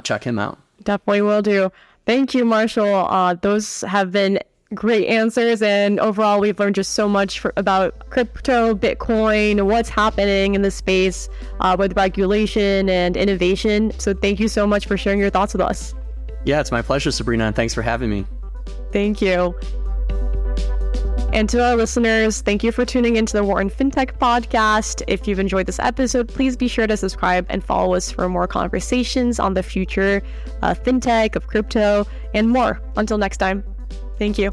check him out. Definitely will do. Thank you, Marshall. Those have been great answers. And overall, we've learned just so much about crypto, Bitcoin, what's happening in the space with regulation and innovation. So thank you so much for sharing your thoughts with us. Yeah, it's my pleasure, Sabrina. And thanks for having me. Thank you. And to our listeners, thank you for tuning into the Wharton Fintech podcast. If you've enjoyed this episode, please be sure to subscribe and follow us for more conversations on the future of fintech, of crypto, and more. Until next time, thank you.